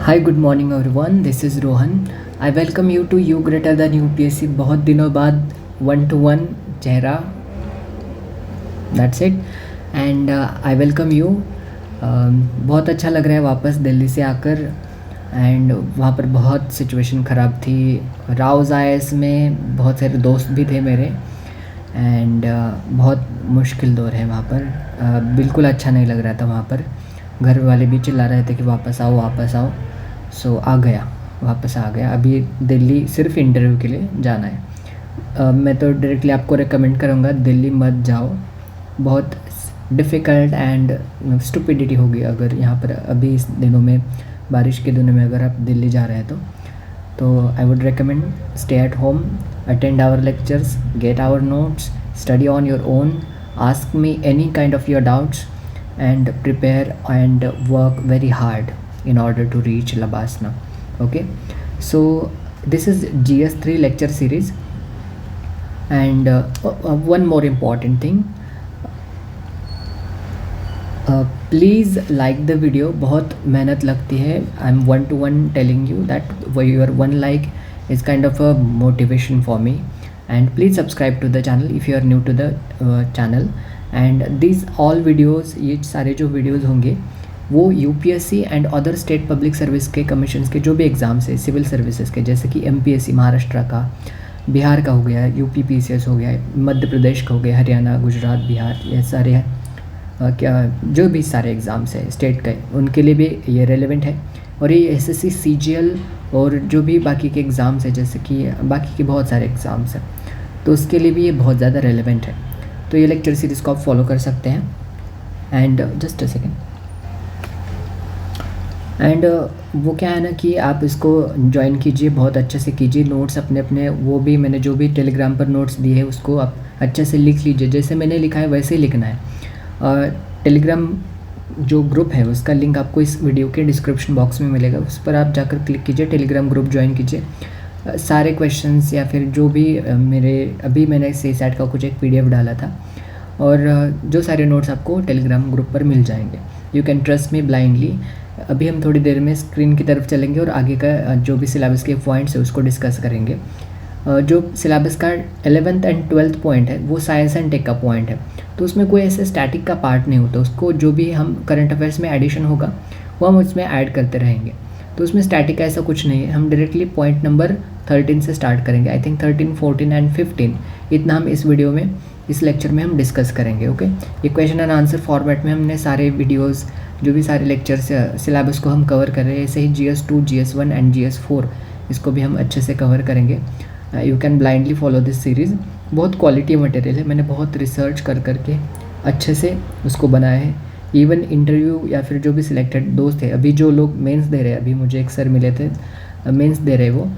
Hi, good morning everyone. This is Rohan. I welcome you to You Greater Than UPSC. बहुत दिनों बाद 1-to-1 चेहरा. That's it. And I welcome you. बहुत अच्छा लग रहा है वापस दिल्ली से आकर. एंड वहाँ पर बहुत सिचुएशन ख़राब थी. राउज़ आईएएस में बहुत सारे दोस्त भी थे मेरे. एंड बहुत मुश्किल दौर है वहाँ पर. बिल्कुल अच्छा नहीं लग रहा था वहाँ पर. घर वाले भी चिल्ला रहे थे कि वापस आओ वापस आओ. सो वापस आ गया. अभी दिल्ली सिर्फ इंटरव्यू के लिए जाना है. मैं तो डायरेक्टली आपको रेकमेंड करूँगा दिल्ली मत जाओ. बहुत डिफ़िकल्ट एंड स्टुपिडिटी होगी अगर यहाँ पर अभी इस दिनों में, बारिश के दिनों में अगर आप दिल्ली जा रहे हैं तो I would recommend stay at home, attend our lectures, get our notes, study on your own, ask me any kind of your doubts and prepare and work very hard in order to reach Labasna. Okay, so this is GS3 lecture series. And one more important thing, please like the video. बहुत मेहनत लगती है. I'm 1-to-1 telling you that your one like is kind of a motivation for me. And please subscribe to the channel if you are new to the channel. And this all videos, ये सारे जो videos होंगे वो UPSC and other state public service के commissions के जो भी exams है सिविल सर्विसेज के, जैसे कि एमपीएससी महाराष्ट्र का, बिहार का हो गया, यूपी पीसीएस हो गया, मध्य प्रदेश का हो गया, हरियाणा, गुजरात, बिहार, ये सारे क्या जो भी सारे एग्ज़ाम्स है स्टेट के, उनके लिए भी ये रेलेवेंट है. और ये एसएससी सीजीएल और जो भी बाकी के एग्ज़ाम्स है, जैसे कि बाकी के बहुत सारे एग्ज़ाम्स हैं, तो उसके लिए भी ये बहुत ज़्यादा रेलेवेंट है. तो ये लेक्चर सीरीज़ को आप फॉलो कर सकते हैं. And just a second. And वो क्या है ना कि आप इसको ज्वाइन कीजिए, बहुत अच्छे से कीजिए. नोट्स अपने अपने वो भी मैंने जो भी टेलीग्राम पर नोट्स दिए हैं उसको आप अच्छे से लिख लीजिए. जैसे मैंने लिखा है वैसे ही लिखना है. टेलीग्राम जो ग्रुप है उसका लिंक आपको इस वीडियो के डिस्क्रिप्शन बॉक्स में मिलेगा. उस पर आप जाकर क्लिक कीजिए, टेलीग्राम ग्रुप ज्वाइन कीजिए. सारे क्वेश्चंस या फिर जो भी मेरे अभी मैंने CSAT का कुछ एक PDF डाला था, और जो सारे नोट्स आपको टेलीग्राम ग्रुप पर मिल जाएंगे. You can trust me blindly. अभी हम थोड़ी देर में स्क्रीन की तरफ चलेंगे और आगे का जो भी सिलेबस के पॉइंट्स है उसको डिस्कस करेंगे. जो सिलेबस का 11th एंड 12th पॉइंट है वो साइंस एंड टेक का पॉइंट है, तो उसमें कोई ऐसे स्टैटिक का पार्ट नहीं होता. उसको जो भी हम करंट अफेयर्स में एडिशन होगा वो हम उसमें ऐड करते रहेंगे. तो उसमें स्टैटिक ऐसा कुछ नहीं है. हम डायरेक्टली पॉइंट नंबर 13 से स्टार्ट करेंगे. आई थिंक 13, 14 एंड 15 इतना हम इस वीडियो में, इस लेक्चर में हम डिस्कस करेंगे. ओके, ये क्वेश्चन एंड आंसर फॉर्मेट में हमने सारे वीडियोस, जो भी सारे लेक्चर्स सिलेबस को हम कवर कर रहे हैं. ऐसे ही GS2, GS1 एंड GS4 इसको भी हम अच्छे से कवर करेंगे. You can blindly follow this series. बहुत क्वालिटी मटेरियल है. मैंने बहुत रिसर्च कर करके अच्छे से उसको बनाया है. इवन इंटरव्यू या फिर जो भी सिलेक्टेड दोस्त है, अभी जो लोग मेंस दे रहे हैं, अभी मुझे एक सर मिले थे मेंस दे रहे वो,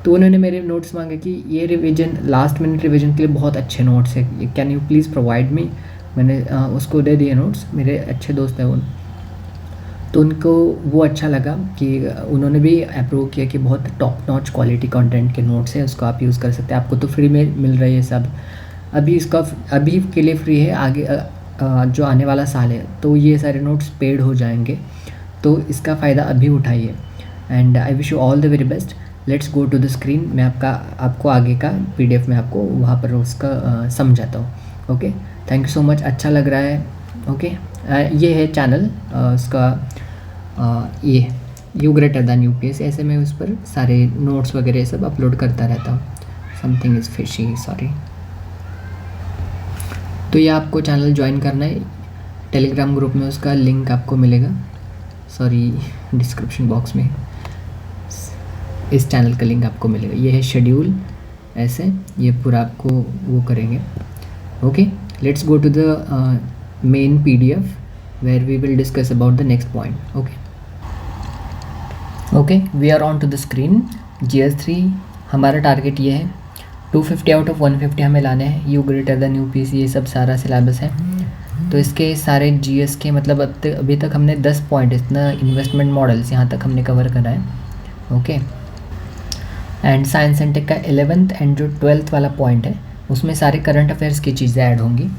तो उन्होंने मेरे नोट्स मांगे कि ये रिवीजन, लास्ट मिनट रिवीजन के लिए बहुत अच्छे नोट्स है, can you please provide me. मैंने उसको दे दिए नोट्स. मेरे अच्छे दोस्त हैं वो, तो उनको वो अच्छा लगा कि उन्होंने भी अप्रूव किया कि बहुत टॉप नॉच क्वालिटी कंटेंट के नोट्स हैं, उसको आप यूज़ कर सकते हैं. आपको तो फ्री में मिल रही है सब. अभी इसका अभी के लिए फ्री है. आगे जो आने वाला साल है तो ये सारे नोट्स पेड हो जाएंगे, तो इसका फ़ायदा अभी उठाइए. And I wish you all the very best. Let's go to the screen. मैं आपको आगे का PDF में आपको वहाँ पर उसका समझाता हूँ. Okay, thank you so much. अच्छा लग रहा है. ओके, ये है चैनल उसका, ये यू ग्रेटर दैन UPSC. ऐसे मैं उस पर सारे नोट्स वगैरह सब अपलोड करता रहता हूँ. Something is fishy, sorry. तो ये आपको चैनल ज्वाइन करना है. टेलीग्राम ग्रुप में उसका लिंक आपको मिलेगा, सॉरी डिस्क्रिप्शन बॉक्स में इस चैनल का लिंक आपको मिलेगा. ये है शेड्यूल. ऐसे ये पूरा आपको वो करेंगे. Okay, let's go to the main PDF where we will discuss about the next point. Okay, we are on to the screen. GS3 हमारा टारगेट ये है 250 आउट ऑफ 150 हमें लाने हैं. यू ग्रेटर दैन UPSC ये सब सारा सिलेबस है. तो इसके सारे GS के मतलब अभी तक हमने 10 पॉइंट, इतना इन्वेस्टमेंट मॉडल्स यहाँ तक हमने कवर करा है. Okay, and science and tech का 11th एंड जो 12th वाला पॉइंट है उसमें सारे करंट अफेयर्स की चीज़ें ऐड होंगी.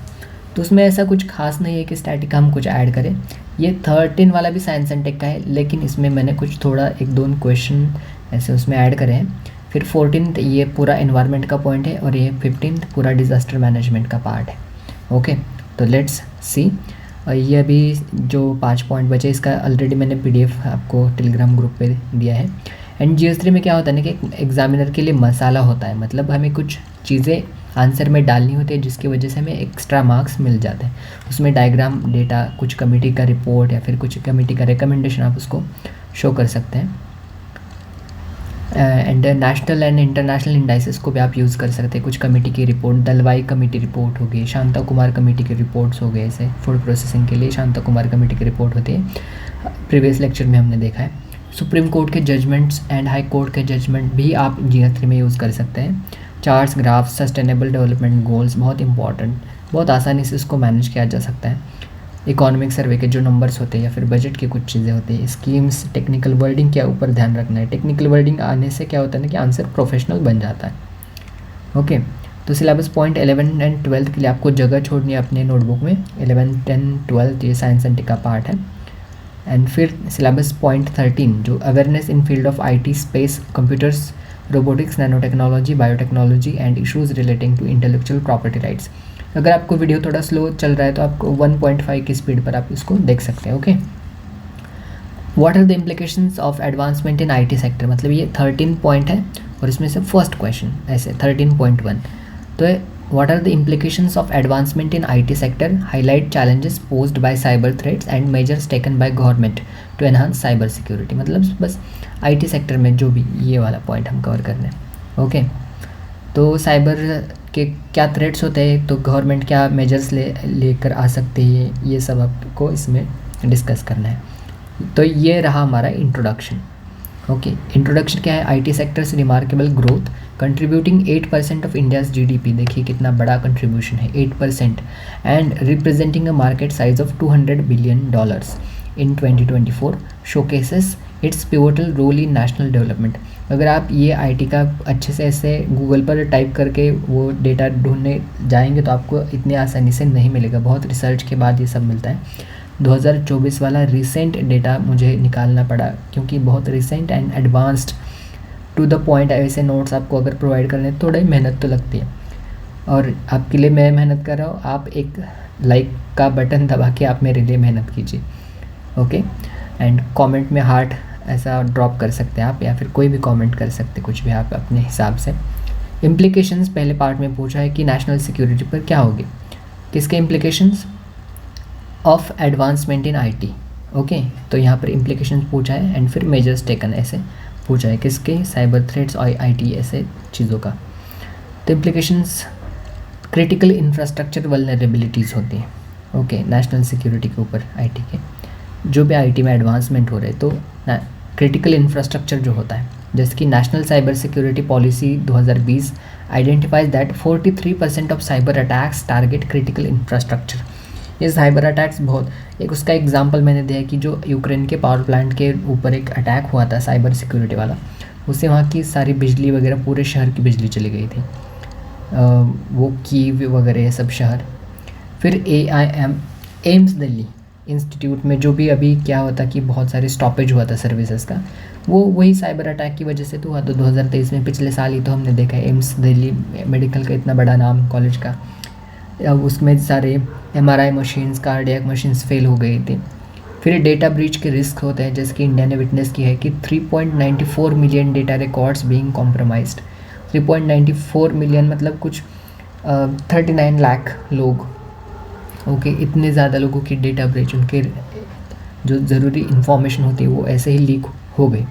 तो उसमें ऐसा कुछ खास नहीं है कि स्टैटिक का हम कुछ ऐड करें। ये 13 वाला भी साइंस एंड टेक का है, लेकिन इसमें मैंने कुछ थोड़ा एक दो क्वेश्चन ऐसे उसमें ऐड करे हैं। फिर 14th ये पूरा एनवायरनमेंट का पॉइंट है, और ये 15th पूरा डिज़ास्टर मैनेजमेंट का पार्ट है। ओके, तो लेट्स सी। और ये अभी जो 5 पॉइंट बचे, इसका ऑलरेडी मैंने PDF आपको टेलीग्राम ग्रुप पे दिया है। एंड GS3 में क्या होता है ना कि एग्जामिनर के लिए मसाला होता है, मतलब हमें कुछ चीज़ें आंसर में डालनी होती है जिसकी वजह से हमें एक्स्ट्रा मार्क्स मिल जाते हैं। उसमें डायग्राम, डेटा, कुछ कमेटी का रिपोर्ट या फिर कुछ कमेटी का रिकमेंडेशन आप उसको शो कर सकते हैं। And national and international indices को भी आप यूज़ कर सकते हैं। कुछ कमेटी की रिपोर्ट, दलवाई कमेटी रिपोर्ट हो गई, शांता कुमार कमेटी के रिपोर्ट्स हो गए। ऐसे फूड प्रोसेसिंग के लिए शांता कुमार कमेटी की रिपोर्ट होती है, प्रीवियस लेक्चर में हमने देखा है। सुप्रीम कोर्ट के जजमेंट्स एंड हाई कोर्ट के जजमेंट भी आप GS3 में यूज़ कर सकते हैं। Charts, graphs, sustainable development goals बहुत इंपॉर्टेंट, बहुत आसानी से इसको मैनेज किया जा सकता है। इकोनॉमिक सर्वे के जो नंबर्स होते हैं या फिर बजट की कुछ चीज़ें होती हैं, स्कीम्स, टेक्निकल वर्डिंग के ऊपर ध्यान रखना है। टेक्निकल वर्डिंग आने से क्या होता है ना कि आंसर प्रोफेशनल बन जाता है। ओके, तो सिलेबस पॉइंट 11 एंड 12 के लिए आपको जगह छोड़नी है अपने नोटबुक में। 11, 10, 12 ये साइंस एंड टेक का पार्ट है। एंड फिर सिलेबस पॉइंट 13 जो awareness in field of IT, space, computers, robotics, nano technology, biotechnology and issues relating to intellectual property rights. अगर आपको वीडियो थोड़ा स्लो चल रहा है तो आपको 1.5 की स्पीड पर आप इसको देख सकते हैं। Okay, what are the implications of advancement in IT sector, मतलब ये 13 पॉइंट है और इसमें से फर्स्ट क्वेश्चन ऐसे 13.1 तो what are the implications of advancement in IT sector, highlight challenges posed by cyber threats and measures taken by government to enhance cyber security. मतलब बस IT सेक्टर में जो भी ये वाला पॉइंट हम कवर कर रहे हैं। ओके, तो साइबर के क्या थ्रेट्स होते हैं, तो गवर्नमेंट क्या मेजर्स लेकर आ सकती है, ये सब आपको इसमें डिस्कस करना है। तो ये रहा हमारा इंट्रोडक्शन। ओके, इंट्रोडक्शन क्या है, IT sectors remarkable growth contributing 8% of India's GDP, देखिए कितना बड़ा कंट्रीब्यूशन है, 8%, and representing a market size of $200 billion in 2024 showcases its pivotal role in national development. अगर आप ये IT का अच्छे से ऐसे गूगल पर टाइप करके वो डेटा ढूंढने जाएंगे तो आपको इतनी आसानी से नहीं मिलेगा, बहुत रिसर्च के बाद ये सब मिलता है। 2024 वाला रिसेंट डेटा मुझे निकालना पड़ा क्योंकि बहुत recent and advanced to the point ऐसे नोट्स आपको अगर प्रोवाइड करने थोड़ी मेहनत तो लगती है, और आपके लिए मैं मेहनत कर रहा हूँ। आप एक लाइक का बटन दबा के आप मेरे लिए मेहनत कीजिए। ओके, एंड कमेंट में हार्ट ऐसा ड्रॉप कर सकते हैं आप, या फिर कोई भी कमेंट कर सकते, कुछ भी आप अपने हिसाब से। इम्प्लीकेशंस पहले पार्ट में पूछा है कि नेशनल सिक्योरिटी पर क्या होगी, किसके implications of advancement in IT। Okay, तो यहाँ पर इम्प्लीकेशंस पूछा है एंड फिर मेजर्स टेकन ऐसे पूछा है, किसके, साइबर थ्रेट्स और IT ऐसे चीज़ों का। तो इम्प्लीकेशंस क्रिटिकल इंफ्रास्ट्रक्चर वल्नरेबिलिटीज़ होती हैं। ओके, नेशनल सिक्योरिटी के ऊपर IT के जो भी IT में एडवांसमेंट हो रहे तो क्रिटिकल इंफ्रास्ट्रक्चर जो होता है, जैसे कि national cyber security policy 2020 identifies that 43% of cyber attacks target critical infrastructure. ये साइबर अटैक्स बहुत, एक उसका एग्जांपल मैंने दिया कि जो यूक्रेन के पावर प्लांट के ऊपर एक अटैक हुआ था साइबर सिक्योरिटी वाला, उससे वहाँ की सारी बिजली वगैरह, पूरे शहर की बिजली चली गई थी, वो कीव वगैरह ये सब शहर। फिर एम्स दिल्ली इंस्टीट्यूट में जो भी अभी क्या होता कि बहुत सारे स्टॉपेज हुआ था सर्विसेज का, वो वही साइबर अटैक की वजह से तो हुआ। तो 2023 में पिछले साल ही तो हमने देखा एम्स दिल्ली मेडिकल का इतना बड़ा नाम कॉलेज का, अब उसमें सारे MRI machines, cardiac machines fail हो गई थी। फिर डेटा ब्रीच के रिस्क होते हैं, जैसे कि इंडिया ने विटनेस किया है कि 3.94 million data records being compromised. 3.94 million मतलब कुछ 39 लाख लोग। ओके, इतने ज़्यादा लोगों की डेटा ब्रीच, उनके जो ज़रूरी इंफॉर्मेशन होती है वो ऐसे ही लीक हो गई।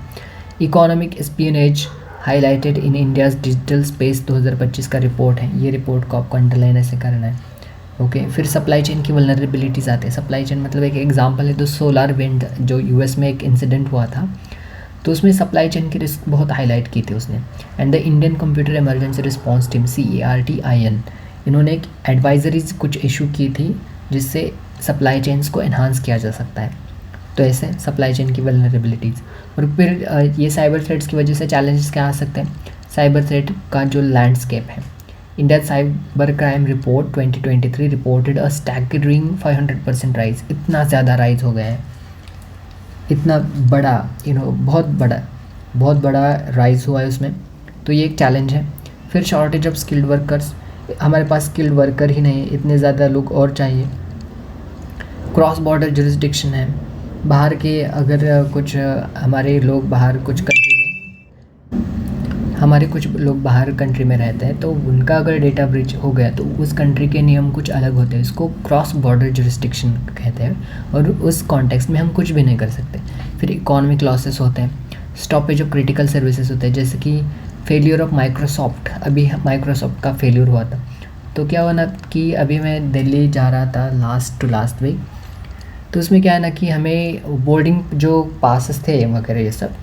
Economic espionage highlighted in India's digital space 2025 का रिपोर्ट है, ये रिपोर्ट को आपको अंडरलाइन ऐसे करना है। ओके, फिर सप्लाई चेन की वल्नरेबिलिटीज़ आते हैं। सप्लाई चेन मतलब एक एग्जांपल है तो सोलार विंड जो US में एक इंसिडेंट हुआ था, तो उसमें सप्लाई चेन की रिस्क बहुत हाईलाइट की थी उसने। And the Indian computer emergency response team CERT-IN, इन्होंने एक एडवाइजरीज कुछ इशू की थी जिससे सप्लाई चेन्स को एनहांस किया जा सकता है। तो ऐसे सप्लाई चेन की वल्नरेबिलिटीज़। और फिर ये साइबर थ्रेट्स की वजह से चैलेंजेस क्या आ सकते हैं, साइबर थ्रेट का जो लैंडस्केप है, India cyber crime report 2023 reported अ स्टैगरिंग 500% राइज। इतना ज़्यादा राइज हो गया है, इतना बड़ा बहुत बड़ा राइज हुआ है उसमें। तो ये एक चैलेंज है। फिर शॉर्टेज ऑफ स्किल्ड वर्कर्स, हमारे पास स्किल्ड वर्कर ही नहीं, इतने ज़्यादा लोग और चाहिए। क्रॉस बॉर्डर जुरिस्डिक्शन है, बाहर के अगर कुछ हमारे लोग बाहर कुछ कंट्री में हमारे कुछ लोग बाहर कंट्री में रहते हैं, तो उनका अगर डेटा ब्रीच हो गया तो उस कंट्री के नियम कुछ अलग होते हैं, इसको क्रॉस बॉर्डर जुरिस्डिक्शन कहते हैं, और उस कॉन्टेक्स्ट में हम कुछ भी नहीं कर सकते। फिर इकोनॉमिक लॉसेस होते हैं, स्टॉपेज ऑफ क्रिटिकल सर्विसेज होते हैं, जैसे कि फेलियर ऑफ माइक्रोसॉफ्ट। अभी माइक्रोसॉफ्ट का फेलियर हुआ था, तो क्या हुआ ना कि अभी मैं दिल्ली जा रहा था लास्ट वीक, तो उसमें क्या है ना कि हमें बोर्डिंग जो पासेस थे वगैरह ये सब,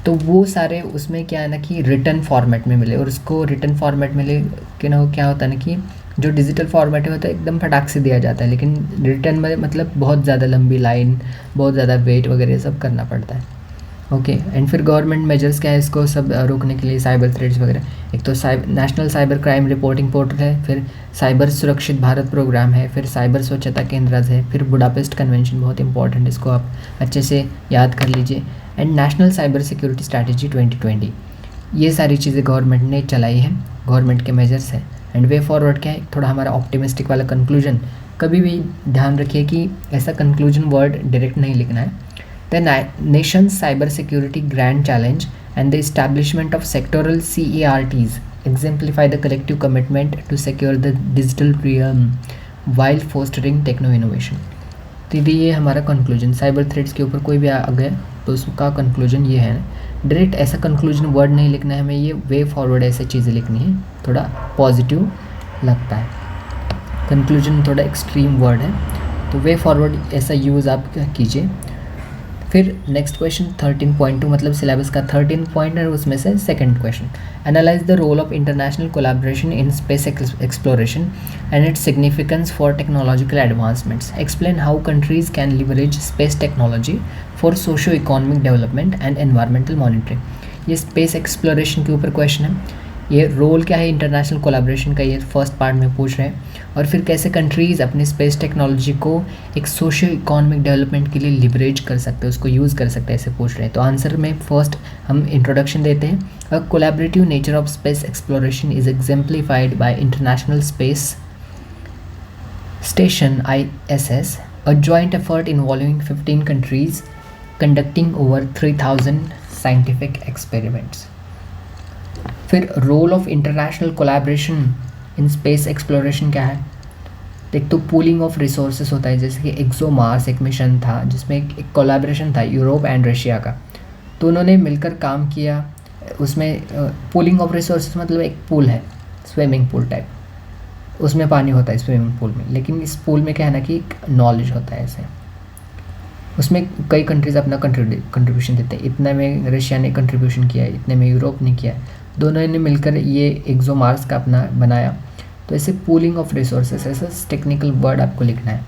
तो वो सारे उसमें क्या है ना कि रिटन फॉर्मेट में मिले, और उसको रिटन फॉर्मेट मिले कि ना, क्या होता है ना कि जो डिजिटल फॉर्मेट में होता है एकदम फटाक से दिया जाता है, लेकिन रिटन में मतलब बहुत ज़्यादा लंबी लाइन, बहुत ज़्यादा वेट वगैरह ये सब करना पड़ता है। ओके, एंड फिर गवर्नमेंट मेजर्स क्या है इसको सब रोकने के लिए, साइबर थ्रेट्स वगैरह। एक तो national cyber crime reporting portal है, फिर साइबर सुरक्षित भारत प्रोग्राम है, फिर साइबर स्वच्छता केंद्र है, फिर बुडापेस्ट कन्वेंशन बहुत इंपॉर्टेंट, इसको आप अच्छे से याद कर लीजिए, and national cyber security strategy 2020। ये सारी चीज़ें गवर्नमेंट ने चलाई है, गवर्नमेंट के मेजर्स हैं। एंड वे फॉरवर्ड क्या है, थोड़ा हमारा ऑप्टिमिस्टिक वाला कंक्लूजन। कभी भी ध्यान रखिए कि ऐसा कंक्लूजन वर्ड डायरेक्ट नहीं लिखना है। The nation's cybersecurity grand challenge and the establishment of sectoral CERTs exemplify the collective commitment to secure the digital realm while fostering techno innovation। तो ये हमारा कंक्लूजन, साइबर थ्रेट्स के ऊपर कोई भी आ गया तो उसका कंक्लूजन ये है। डायरेक्ट ऐसा कंक्लूजन वर्ड नहीं लिखना है हमें, ये वे फॉरवर्ड ऐसे चीज़ें लिखनी है, थोड़ा पॉजिटिव लगता है। कंक्लूजन थोड़ा एक्सट्रीम वर्ड है, तो वे फॉरवर्ड ऐसा यूज़ आप कीजिए। फिर नेक्स्ट क्वेश्चन 13.2, मतलब सिलेबस का 13 पॉइंट है, उसमें से second question, analyse the role of international collaboration in space exploration and its significance for technological advancements. Explain how countries can leverage space technology for socio economic development and environmental monitoring. ये space exploration के ऊपर question है। ये role क्या है international collaboration का, ये first part में पूछ रहे हैं, और फिर कैसे कंट्रीज़ अपनी स्पेस टेक्नोलॉजी को एक सोशो इकोनॉमिक डेवलपमेंट के लिए लिवरेज कर सकते हैं, उसको यूज़ कर सकते हैं, ऐसे पूछ रहे हैं। तो आंसर में फर्स्ट हम इंट्रोडक्शन देते हैं। A collaborative nature of space exploration is exemplified by international space station ISS, a joint effort involving 15 countries conducting over 3000 scientific experiments। फिर role of international collaboration in space exploration क्या है। एक तो pooling of resources होता है, जैसे कि ExoMars एक मिशन था जिसमें एक कोलैबोरेशन था यूरोप एंड रशिया का, तो उन्होंने मिलकर काम किया। उसमें पूलिंग ऑफ रिसोर्सेज मतलब एक पूल है, स्विमिंग पूल टाइप, उसमें पानी होता है स्विमिंग पूल में, लेकिन इस पूल में क्या है ना कि नॉलेज होता है ऐसे। उसमें कई कंट्रीज़ अपना कंट्रीब्यूशन देते हैं, इतने में रशिया ने कंट्रीब्यूशन किया है, इतने में यूरोप ने किया है, दोनों ने मिलकर ये एक्सोमार्स का अपना बनाया। तो ऐसे पूलिंग ऑफ रिसोर्सेस, ऐसा टेक्निकल वर्ड आपको लिखना है।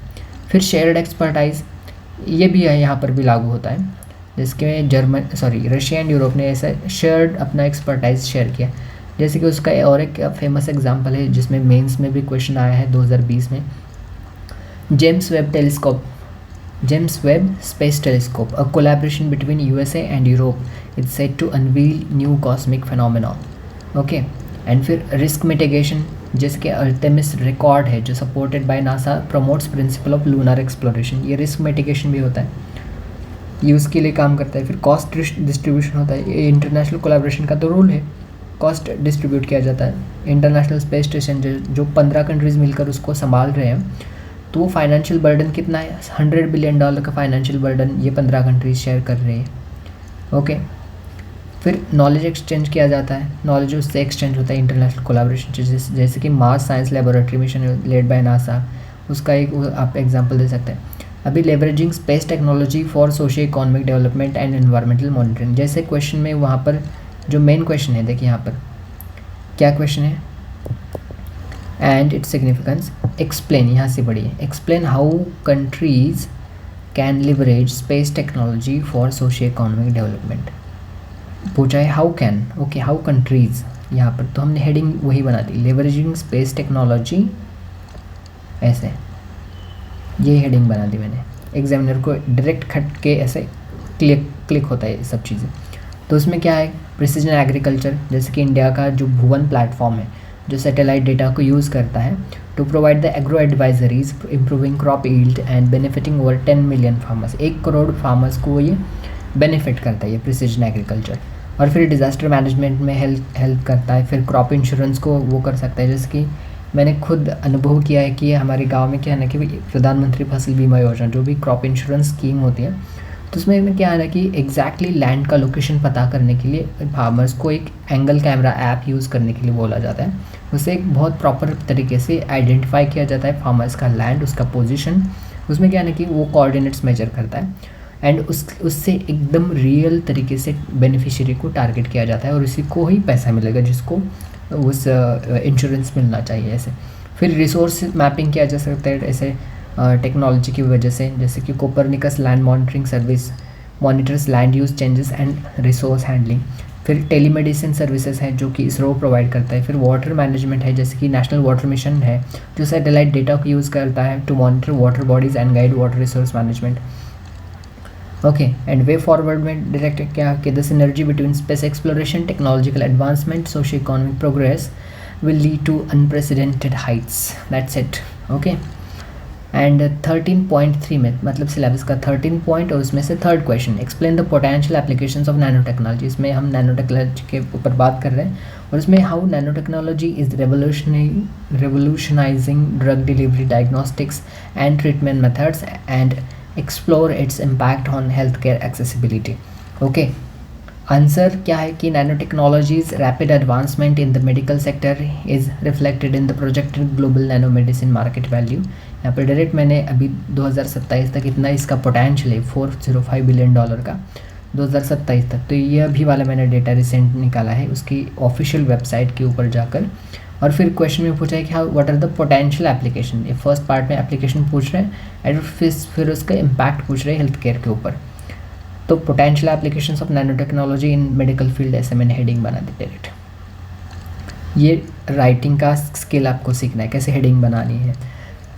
फिर शेयर्ड एक्सपर्टाइज, ये भी है यहाँ पर भी लागू होता है, जिसके रशिया एंड यूरोप ने ऐसा शेयर्ड अपना एक्सपर्टाइज शेयर किया। जैसे कि उसका और एक फेमस एग्जांपल है जिसमें मेंस में भी क्वेश्चन आया है 2020 में, James Webb space telescope, a collaboration between USA and Europe, is said to unveil new cosmic phenomena। Okay, and फिर रिस्क मिटिगेशन, जैसे कि अल्टेमिस रिकॉर्ड है जो supported by NASA, promotes principle of lunar exploration. ये risk mitigation भी होता है, ये उसके लिए काम करता है। फिर कॉस्ट डिस्ट्रीब्यूशन होता है, ये इंटरनेशनल कोलैबोरेशन का तो रोल है, कॉस्ट डिस्ट्रीब्यूट किया जाता है। इंटरनेशनल स्पेस स्टेशन जो 15 कंट्रीज़ मिलकर उसको संभाल रहे हैं, तो वो फाइनेंशियल बर्डन कितना है, $100 बिलियन का फाइनेंशियल बर्डन ये 15 कंट्रीज शेयर कर रही है। ओके, फिर नॉलेज एक्सचेंज किया जाता है, नॉलेज उससे एक्सचेंज होता है इंटरनेशनल कोलैबोरेशन, जैसे कि Mars science laboratory mission led by NASA, उसका एक आप एग्जांपल दे सकते हैं। अभी leveraging space technology for socio economic development and environmental monitoring, जैसे क्वेश्चन में वहाँ पर जो मेन क्वेश्चन है, देखिए यहाँ पर क्या क्वेश्चन है, एंड इट्स सिग्निफिकेंस। एक्सप्लेन, यहाँ से पढ़िए, explain how countries can leverage space technology for socio economic development. पूछा है how can, okay, how countries, यहाँ पर, तो हमने हेडिंग वही बना दी, लेवरेजिंग स्पेस टेक्नोलॉजी, ऐसे ये हेडिंग बना दी मैंने। एग्जामिनर को डायरेक्ट खट के ऐसे क्लिक होता है ये सब चीज़ें। तो उसमें क्या है, प्रिसीजन एग्रीकल्चर, जैसे कि इंडिया का जो भुवन प्लेटफॉर्म है जो सैटेलाइट डेटा को यूज़ करता है to provide the agro advisories improving crop yield and benefiting over 10 million farmers. 1 crore farmers को ये बेनिफिट करता है ये प्रिसीजन एग्रीकल्चर। और फिर डिज़ास्टर मैनेजमेंट में हेल्प करता है। फिर क्रॉप इंश्योरेंस को वो कर सकता है, जैसे कि मैंने खुद अनुभव किया है कि हमारे गांव में क्या है ना कि प्रधानमंत्री फसल बीमा योजना जो भी क्रॉप इंश्योरेंस स्कीम होती है, तो उसमें क्या है ना कि एग्जैक्टली लैंड का लोकेशन पता करने के लिए फार्मर्स को एक एंगल कैमरा ऐप यूज़ करने के लिए बोला जाता है। उससे एक बहुत प्रॉपर तरीके से आइडेंटिफाई किया जाता है फार्मर्स का लैंड, उसका पोजीशन। उसमें क्या है ना कि वो कोऑर्डिनेट्स मेजर करता है एंड उससे एकदम रियल तरीके से बेनिफिशियरी को टारगेट किया जाता है और उसी को ही पैसा मिलेगा जिसको उस इंश्योरेंस मिलना चाहिए ऐसे। फिर रिसोर्स मैपिंग किया जा सकता है ऐसे टेक्नोलॉजी की वजह से, जैसे कि Copernicus land monitoring service monitors land use changes and resource handling. फिर टेलीमेडिसिन सर्विसेज है जो कि इसरो प्रोवाइड करता है। फिर वाटर मैनेजमेंट है, जैसे कि नेशनल वाटर मिशन है जो सैटेलाइट डेटा को यूज़ करता है to monitor water bodies and guide water resource management. Okay, and way forward में डायरेक्ट क्या कि the synergy between space exploration, technological advancement, socio economic progress will lead to unprecedented heights. That's it. Okay, and 13.3 में मतलब syllabus का 13 point और उसमें से third question, explain the potential applications of nano technology. इसमें हम नैनो टेक्नोलॉजी के ऊपर बात कर रहे हैं और इसमें how nano technology is revolutionising drug delivery, diagnostics and treatment methods and explore its impact on health care accessibility. Okay, answer क्या है कि nano technologies rapid advancement in the medical sector is reflected in the projected global nano medicine market value. यहाँ पर direct मैंने अभी 2027 तक इतना इसका पोटेंशियल है $405 बिलियन का 2027 तक। तो ये अभी वाला मैंने डेटा रिसेंट निकाला है उसकी ऑफिशियल वेबसाइट के ऊपर जाकर। और फिर क्वेश्चन में पूछा है कि how what are the potential application. ये फर्स्ट पार्ट में एप्लीकेशन पूछ रहे हैं एंड फिर उसका इम्पैक्ट पूछ रहे हैं हेल्थ केयर के ऊपर। तो potential applications of nano technology in medical field, ऐसे मैंने हेडिंग बना दी डायरेक्ट। ये राइटिंग का स्किल आपको सीखना है, कैसे हेडिंग बनानी है।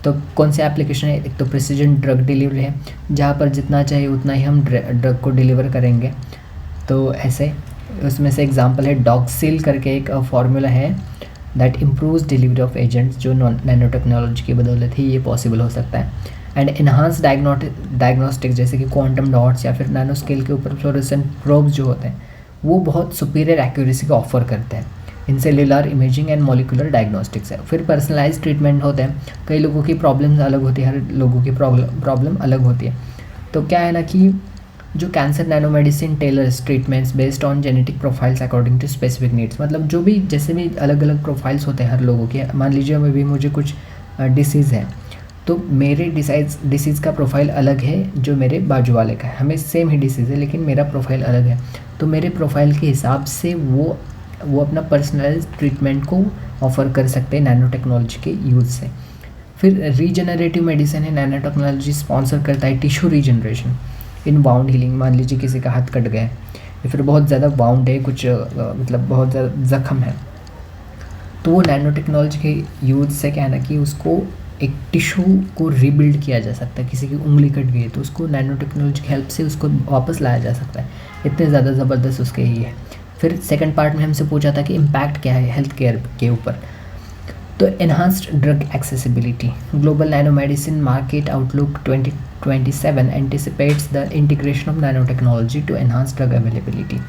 तो कौन से एप्लीकेशन है, एक तो प्रिसीजन ड्रग डिलीवरी है जहाँ पर जितना चाहिए उतना ही हम ड्रग को डिलीवर करेंगे। तो ऐसे उसमें से एग्जांपल है डॉक्सिल करके एक फार्मूला है that improves delivery of agents, जो नैनो टेक्नोलॉजी की बदौलत ही ये पॉसिबल हो सकता है। एंड इन्हांस डायग्नोस्टिक्स, जैसे कि क्वांटम डॉट्स या फिर नैनो स्केल के ऊपर फ्लोरेसेंट प्रोब्स जो होते हैं वो बहुत सुपीरियर एक्यूरेसी को ऑफर करते हैं in cellular imaging and molecular diagnostics है। फिर पर्सनलाइज ट्रीटमेंट होते हैं, कई लोगों की प्रॉब्लम्स अलग होती है, हर लोगों की प्रॉब्लम अलग होती है। तो क्या है ना कि जो cancer nano medicine tailors treatments based on genetic profiles according to specific needs, मतलब जो भी जैसे भी अलग अलग प्रोफाइल्स होते हैं हर लोगों के। मान लीजिए मैं भी मुझे कुछ डिसीज़ है तो मेरे डिसीज़ का प्रोफाइल अलग है जो मेरे बाजू वाले का है, हमें सेम ही डिसीज़ है लेकिन मेरा प्रोफाइल अलग है। तो मेरे प्रोफाइल के हिसाब से वो अपना पर्सनलाइज ट्रीटमेंट को ऑफ़र कर सकते हैं नैनो टेक्नोलॉजी के यूज़ से। फिर रीजनरेटिव मेडिसिन है, नैनो टेक्नोलॉजी स्पॉन्सर करता है tissue regeneration in wound healing. मान लीजिए किसी का हाथ कट गया है या फिर बहुत ज़्यादा वाउंड है, कुछ मतलब बहुत ज़्यादा ज़ख्म है, तो वो नैनो टेक्नोलॉजी के यूज़ से क्या है ना कि उसको एक टिश्यू को रीबिल्ड किया जा सकता है। किसी की उंगली कट गई है तो उसको नैनो टेक्नोलॉजी की हेल्प से उसको वापस लाया जा सकता है। इतने ज़्यादा ज़बरदस्त उसके ही है। फिर सेकंड पार्ट में हमसे पूछा था कि इम्पैक्ट क्या है हेल्थ केयर के ऊपर। तो enhanced drug accessibility, global nano medicine market outlook 2027 anticipates the integration of nano technology to enhance drug availability.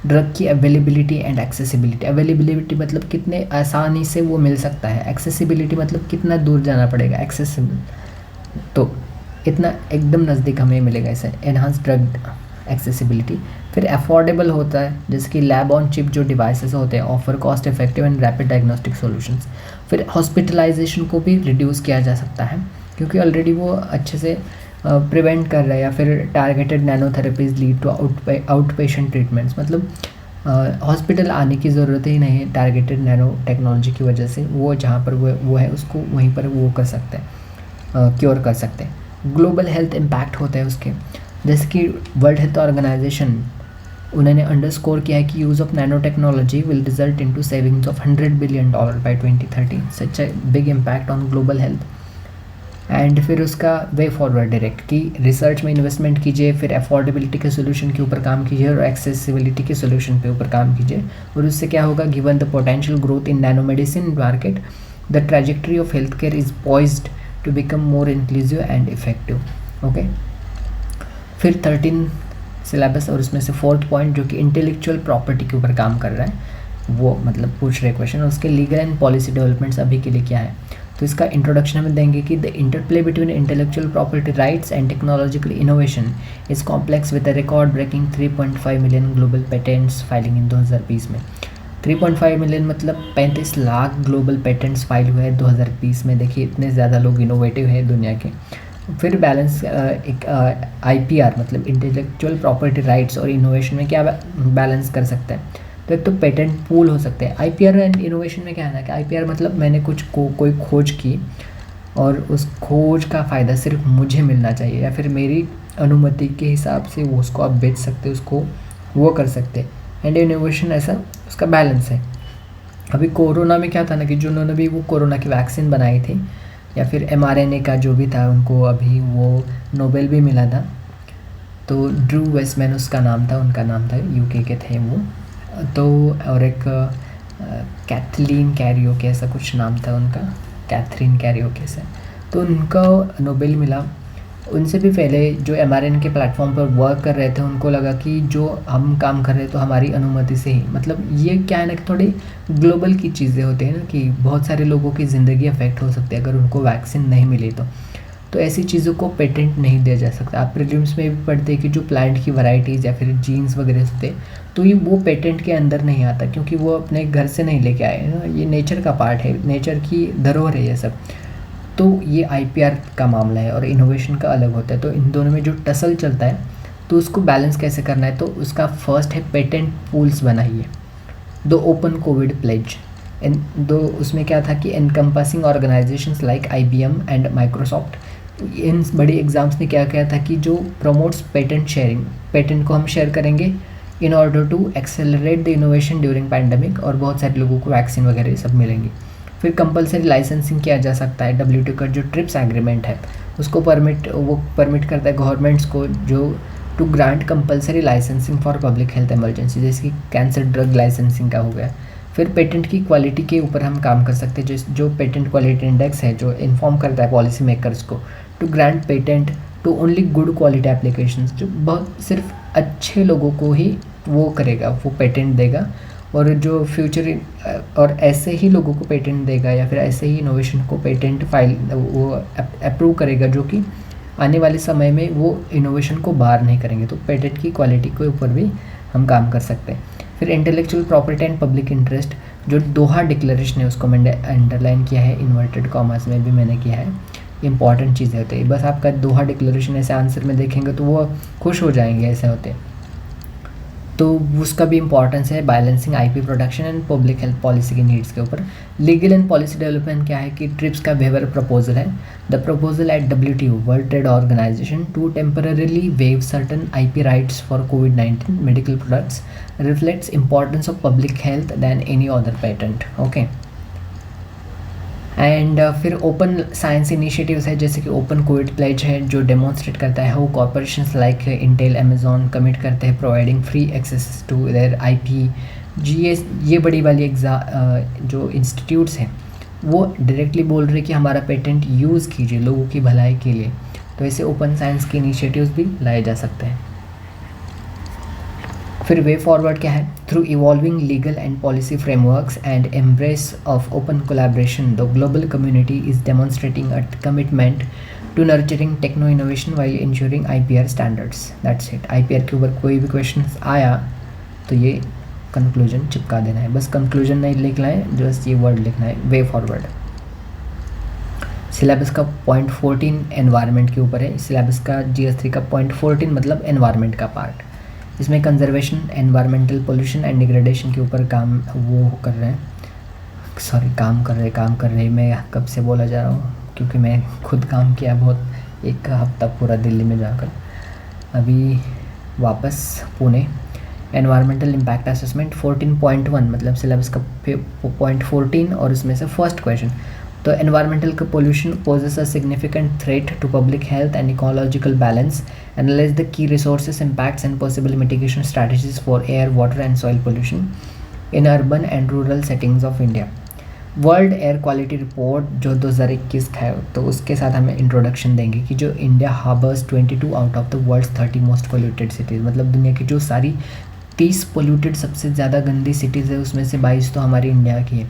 Drug की अवेलेबिलिटी एंड एक्सेसिबिलिटी, अवेलेबिलिटी मतलब कितने आसानी से वो मिल सकता है, एक्सेसिबिलिटी मतलब कितना दूर जाना पड़ेगा, एक्सेसिबल तो इतना एकदम नज़दीक हमें मिलेगा इसे, एनहांस ड्रग एक्सेसिबिलिटी। फिर अफोर्डेबल होता है, जैसे कि लैब ऑन चिप जो डिवाइसेस होते हैं offer cost effective and rapid diagnostic solutions. फिर हॉस्पिटलाइजेशन को भी रिड्यूस किया जा सकता है क्योंकि ऑलरेडी वो अच्छे से प्रिवेंट कर रहा है। या फिर targeted nano therapies lead to out patient treatments, मतलब हॉस्पिटल आने की ज़रूरत ही नहीं है टारगेटेड नैनो टेक्नोलॉजी की वजह से। वो जहाँ पर वो है उसको वहीं पर वो कर सकते हैं, क्योर कर सकते हैं। ग्लोबल हेल्थ इम्पैक्ट होते हैं उसके, जैसे कि वर्ल्ड हेल्थ ऑर्गेनाइजेशन उन्होंने अंडरस्कोर किया है कि use of nano technology will result into savings of $100 billion bye 2030, such a big impact on global health. And फिर उसका वे फॉरवर्ड डायरेक्ट कि रिसर्च में इन्वेस्टमेंट कीजिए, फिर अफोर्डेबिलिटी के सोल्यूशन के ऊपर काम कीजिए और एक्सेसिबिलिटी के सोल्यूशन पे ऊपर काम कीजिए। और उससे क्या होगा, given the potential growth in nano medicine market, the trajectory of health care is poised to become more inclusive and effective. Okay, फिर 13 सिलेबस और उसमें से 4th पॉइंट जो कि इंटेलेक्चुअल प्रॉपर्टी के ऊपर काम कर रहा है, वो मतलब पूछ रहे क्वेश्चन, उसके लीगल एंड पॉलिसी डेवलपमेंट्स अभी के लिए क्या है। तो इसका इंट्रोडक्शन हमें देंगे कि the interplay between intellectual property rights and technological innovation is complex with a record breaking 3.5 million global patents filing in 2020 में। 3.5 मिलियन मतलब 35 लाख ग्लोबल पेटेंट्स फाइल हुए हैं 2020 में। देखिए इतने ज़्यादा लोग इनोवेटिव हैं दुनिया के। फिर बैलेंस एक IPR मतलब इंटेलेक्चुअल प्रॉपर्टी राइट्स और इनोवेशन में क्या बैलेंस कर सकता है। तो एक तो पेटेंट पूल हो सकते हैं। IPR एंड इनोवेशन में क्या है ना कि IPR मतलब मैंने कुछ कोई खोज की और उस खोज का फ़ायदा सिर्फ मुझे मिलना चाहिए या फिर मेरी अनुमति के हिसाब से वो उसको आप बेच सकते, उसको वो कर सकते हैं। एंड इनोवेशन ऐसा उसका बैलेंस है। अभी कोरोना में क्या था ना कि जो उन्होंने भी वो कोरोना की वैक्सीन बनाई थी या फिर mRNA का जो भी था, उनको अभी वो नोबेल भी मिला था। तो ड्रू वेस्टमैन उसका नाम था, उनका नाम था, UK के थे वो। तो और एक कैथलीन कैरियोके ऐसा कुछ नाम था उनका, कैथरीन कैरियोके से, तो उनको नोबेल मिला। उनसे भी पहले जो mRNA के प्लेटफॉर्म पर वर्क कर रहे थे उनको लगा कि जो हम काम कर रहे हैं तो हमारी अनुमति से ही, मतलब ये क्या है ना कि थोड़ी ग्लोबल की चीज़ें होती हैं ना कि बहुत सारे लोगों की ज़िंदगी अफेक्ट हो सकती है अगर उनको वैक्सीन नहीं मिली तो ऐसी चीज़ों को पेटेंट नहीं दिया जा सकता। आप प्रीलिम्स में भी पढ़ते हैं कि जो प्लांट की वैरायटीज़ या फिर जीन्स वगैरह होते तो ये वो पेटेंट के अंदर नहीं आता क्योंकि वो अपने घर से नहीं लेके आए ना, ये नेचर का पार्ट है, नेचर की धरोहर है ये सब। तो ये IPR का मामला है और इनोवेशन का अलग होता है। तो इन दोनों में जो टसल चलता है तो उसको बैलेंस कैसे करना है, तो उसका फर्स्ट है पेटेंट पूल्स बनाइए। दो ओपन कोविड प्लेज दो, उसमें क्या था कि encompassing organisations like IBM and Microsoft, इन बड़ी एग्ज़ाम्स ने क्या किया था कि जो प्रमोट्स पेटेंट शेयरिंग, पेटेंट को हम शेयर करेंगे in order to accelerate the innovation during pandemic, और बहुत सारे लोगों को वैक्सीन वगैरह ये सब मिलेंगी। फिर कंपलसरी लाइसेंसिंग किया जा सकता है। WTO का जो ट्रिप्स एग्रीमेंट है उसको परमिट करता है गवर्नमेंट्स को जो to grant compulsory licensing for public health emergency, जैसे कि कैंसर ड्रग लाइसेंसिंग का हो गया। फिर पेटेंट की क्वालिटी के ऊपर हम काम कर सकते हैं, जो पेटेंट क्वालिटी इंडेक्स है जो इन्फॉर्म करता है पॉलिसी मेकर्स को to grant patent to only good quality applications, जो बहुत सिर्फ अच्छे लोगों को ही वो करेगा, वो पेटेंट देगा। और जो फ्यूचर और ऐसे ही लोगों को पेटेंट देगा या फिर ऐसे ही इनोवेशन को पेटेंट फाइल वो अप्रूव करेगा जो कि आने वाले समय में वो इनोवेशन को बाहर नहीं करेंगे। तो पेटेंट की क्वालिटी के ऊपर भी हम काम कर सकते हैं। फिर intellectual property and public interest, जो दोहा डिक्लेरेशन है उसको मैंने अंडरलाइन किया है, इन्वर्टेड कॉमर्स में भी मैंने किया है। इंपॉर्टेंट चीज़ें होती है, बस आपका दोहा डिक्लेरेशन ऐसे आंसर में देखेंगे तो वो खुश हो जाएंगे, ऐसे होते हैं। तो उसका भी इंपॉर्टेंस है balancing IP production and public health policy की नीड्स के ऊपर। लीगल एंड पॉलिसी डेवलपमेंट क्या है कि ट्रिप्स का वेवर प्रपोजल है, the proposal at WTO world trade organization to temporarily waive certain IP rights for COVID-19 medical products reflects importance of public health than any other patent. Okay, and फिर open science initiatives है जैसे कि open Covid pledge है जो demonstrate करता है how corporations like Intel Amazon commit करते हैं providing free access to their IP। ये बड़ी वाली जो इंस्टीट्यूट्स हैं वो डायरेक्टली बोल रहे कि हमारा पेटेंट यूज़ कीजिए लोगों की भलाई के लिए। तो ऐसे ओपन साइंस के इनिशिएटिव्स भी लाए जा सकते हैं। फिर वे फॉरवर्ड क्या है, through evolving legal and policy frameworks and embrace of open collaboration the global community is demonstrating a commitment to nurturing techno innovation while ensuring IPR standards. That's it. IPR के ऊपर कोई भी क्वेश्चन आया तो ये conclusion चिपका देना है, बस कंक्लूजन नहीं लिखना है, जस्ट ये वर्ड लिखना है, वे फॉरवर्ड। सिलेबस का पॉइंट 14 एनवायरनमेंट के ऊपर है। सिलेबस का GS3 का पॉइंट 14 मतलब एनवायरनमेंट का पार्ट। इसमें conservation, environmental pollution and degradation के ऊपर काम वो कर रहे हैं, काम कर रहे हैं। मैं कब से बोला जा रहा हूँ क्योंकि मैं खुद काम किया बहुत, 1 हफ्ता पूरा दिल्ली में जाकर, अभी वापस पुणे। एनवायरमेंटल इम्पैक्ट असेसमेंट 14.1 मतलब सिलेबस का पॉइंट 14 और उसमें से फर्स्ट क्वेश्चन। तो environmental pollution poses a significant threat to public health and ecological balance, analyse the key resources impacts and possible mitigation strategies for air water and soil pollution in urban and rural settings of India. World air quality report जो 2021 का है, तो उसके साथ हमें introduction देंगे कि जो India harbours 22 out of the world's 30 most polluted cities, मतलब दुनिया की जो सारी 30 पोल्यूटेड सबसे ज़्यादा गंदी सिटीज़ है उसमें से 22 तो हमारी इंडिया की है।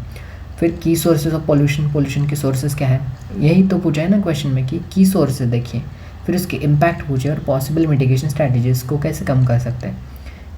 फिर की सोर्सेज ऑफ पोल्यूशन, पोल्यूशन के सोर्सेज क्या है, यही तो पूछा है ना क्वेश्चन में कि की सोर्सेज देखिए, फिर उसके इम्पैक्ट पूछे और पॉसिबल मिटिगेशन स्ट्रैटेजीज को कैसे कम कर सकते हैं।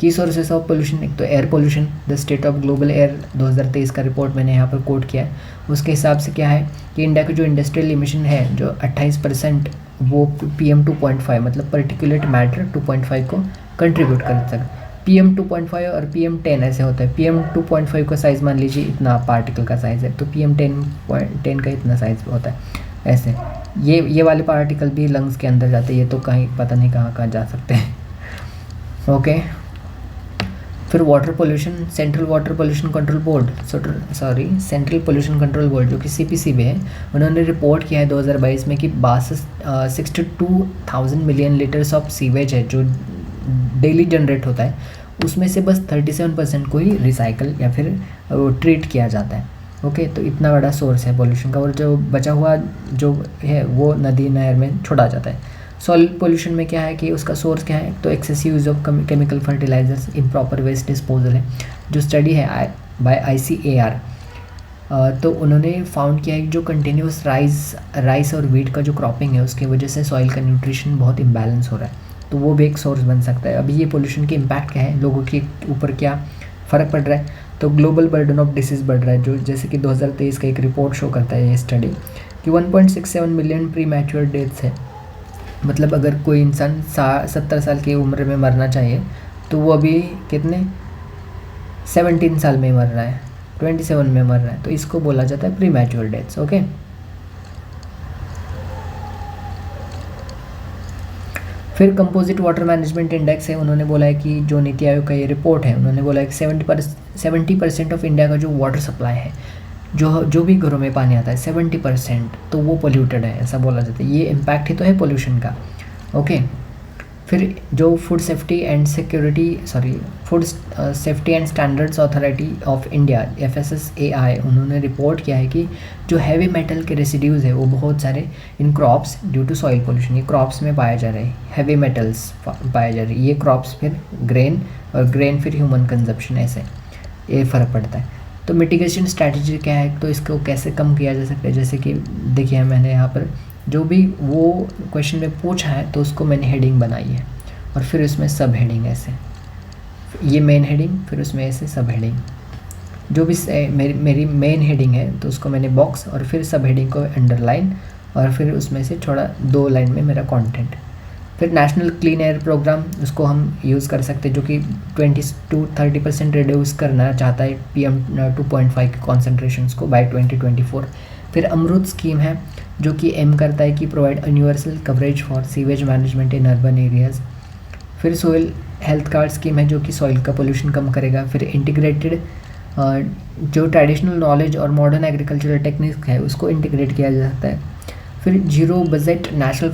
की सोर्सेज ऑफ पोल्यूशन, एक तो air pollution, the state of global air 2023 का रिपोर्ट मैंने यहाँ पर कोट किया है। उसके हिसाब से क्या है कि इंडिया का जो इंडस्ट्रियल इमिशन है जो 28% वो PM 2.5 मतलब पर्टिकुलेट मैटर 2.5 को कंट्रीब्यूट कर सकता है। PM 2.5 और PM 10 ऐसे होता है। PM 2.5 का साइज़ मान लीजिए इतना पार्टिकल का साइज़ है, तो PM 10 का इतना साइज़ होता है। ऐसे ये वाले पार्टिकल भी लंग्स के अंदर जाते हैं, ये तो कहीं पता नहीं कहाँ कहाँ जा सकते हैं। ओके, फिर water pollution, central water pollution control board central pollution control board जो कि CPC में है, उन्होंने रिपोर्ट किया है 2022 में कि 62,000 मिलियन लीटर्स ऑफ सीवेज है जो डेली जनरेट होता है, उसमें से बस 37% को ही रिसाइकल या फिर ट्रीट किया जाता है। ओके, तो इतना बड़ा सोर्स है पोल्यूशन का, और जो बचा हुआ जो है वो नदी नहर में छोड़ा जाता है। सॉइल पोल्यूशन में क्या है कि उसका सोर्स क्या है, तो excessive use of chemical fertilisers, improper waste disposal है। जो स्टडी है बाय ICAR, तो उन्होंने फाउंड किया है कि जो कंटिन्यूस राइस और वीट का जो क्रॉपिंग है उसकी वजह से सॉइल का न्यूट्रिशन बहुत इम्बैलेंस हो रहा है, तो वो भी एक सोर्स बन सकता है। अभी ये पोल्यूशन के इम्पैक्ट क्या है, लोगों के ऊपर क्या फ़र्क पड़ रहा है, तो ग्लोबल बर्डन ऑफ डिसीज़ बढ़ रहा है, जो जैसे कि 2023 का एक रिपोर्ट शो करता है ये स्टडी कि 1.67 मिलियन प्री मैच्योर डेथ्स है। मतलब अगर कोई इंसान 70 साल की उम्र में मरना चाहिए तो वो अभी कितने 17 साल में मर रहा है, 27 में मर रहा है, तो इसको बोला जाता है प्री मैच्योर डेथ्स। ओके, फिर कंपोजिट वाटर मैनेजमेंट इंडेक्स है, उन्होंने बोला है कि जो नीति आयोग का ये रिपोर्ट है, उन्होंने बोला है कि 70% ऑफ इंडिया का जो वाटर सप्लाई है, जो भी घरों में पानी आता है 70% तो वो पोल्यूटेड है, ऐसा बोला जाता है। ये इम्पैक्ट ही तो है पोल्यूशन का। ओके, फिर जो food safety and standards authority of India FSSAI, उन्होंने रिपोर्ट किया है कि जो हैवी मेटल के रेसिड्यूज़ है वो बहुत सारे इन crops due to soil pollution, ये क्रॉप्स में पाया जा रहा है, हैवी मेटल्स पाए जा रहे हैं। ये क्रॉप्स फिर ग्रेन, और ग्रेन फिर ह्यूमन कंजप्शन, ऐसे ये फ़र्क पड़ता है। तो मिटिगेशन स्ट्रैटेजी क्या है, तो इसको कैसे कम किया जा सकता है, जैसे कि देखिए मैंने यहाँ पर जो भी वो क्वेश्चन में पूछा है तो उसको मैंने हेडिंग बनाई है, और फिर उसमें सब हेडिंग ऐसे, ये मेन हेडिंग, फिर उसमें ऐसे सब हेडिंग, जो भी मेरी मेन हेडिंग है तो उसको मैंने बॉक्स, और फिर सब हेडिंग को अंडरलाइन, और फिर उसमें से थोड़ा 2 लाइन में मेरा कंटेंट। फिर नेशनल क्लीन एयर प्रोग्राम, उसको हम यूज़ कर सकते हैं, जो कि 20 to 30% रिड्यूस करना चाहता है PM 2.5 के कॉन्सेंट्रेशंस को बाय 2024। फिर अमृत स्कीम है जो कि एम करता है कि provide universal coverage for sewage management in urban areas. फिर सोइल हेल्थ कार्ड स्कीम है जो कि सॉइल का पोल्यूशन कम करेगा। फिर इंटीग्रेटेड जो ट्रेडिशनल नॉलेज और मॉडर्न एग्रीकल्चरल टेक्निक है उसको इंटीग्रेट किया जा सकता है। फिर जीरो बजट नेचुरल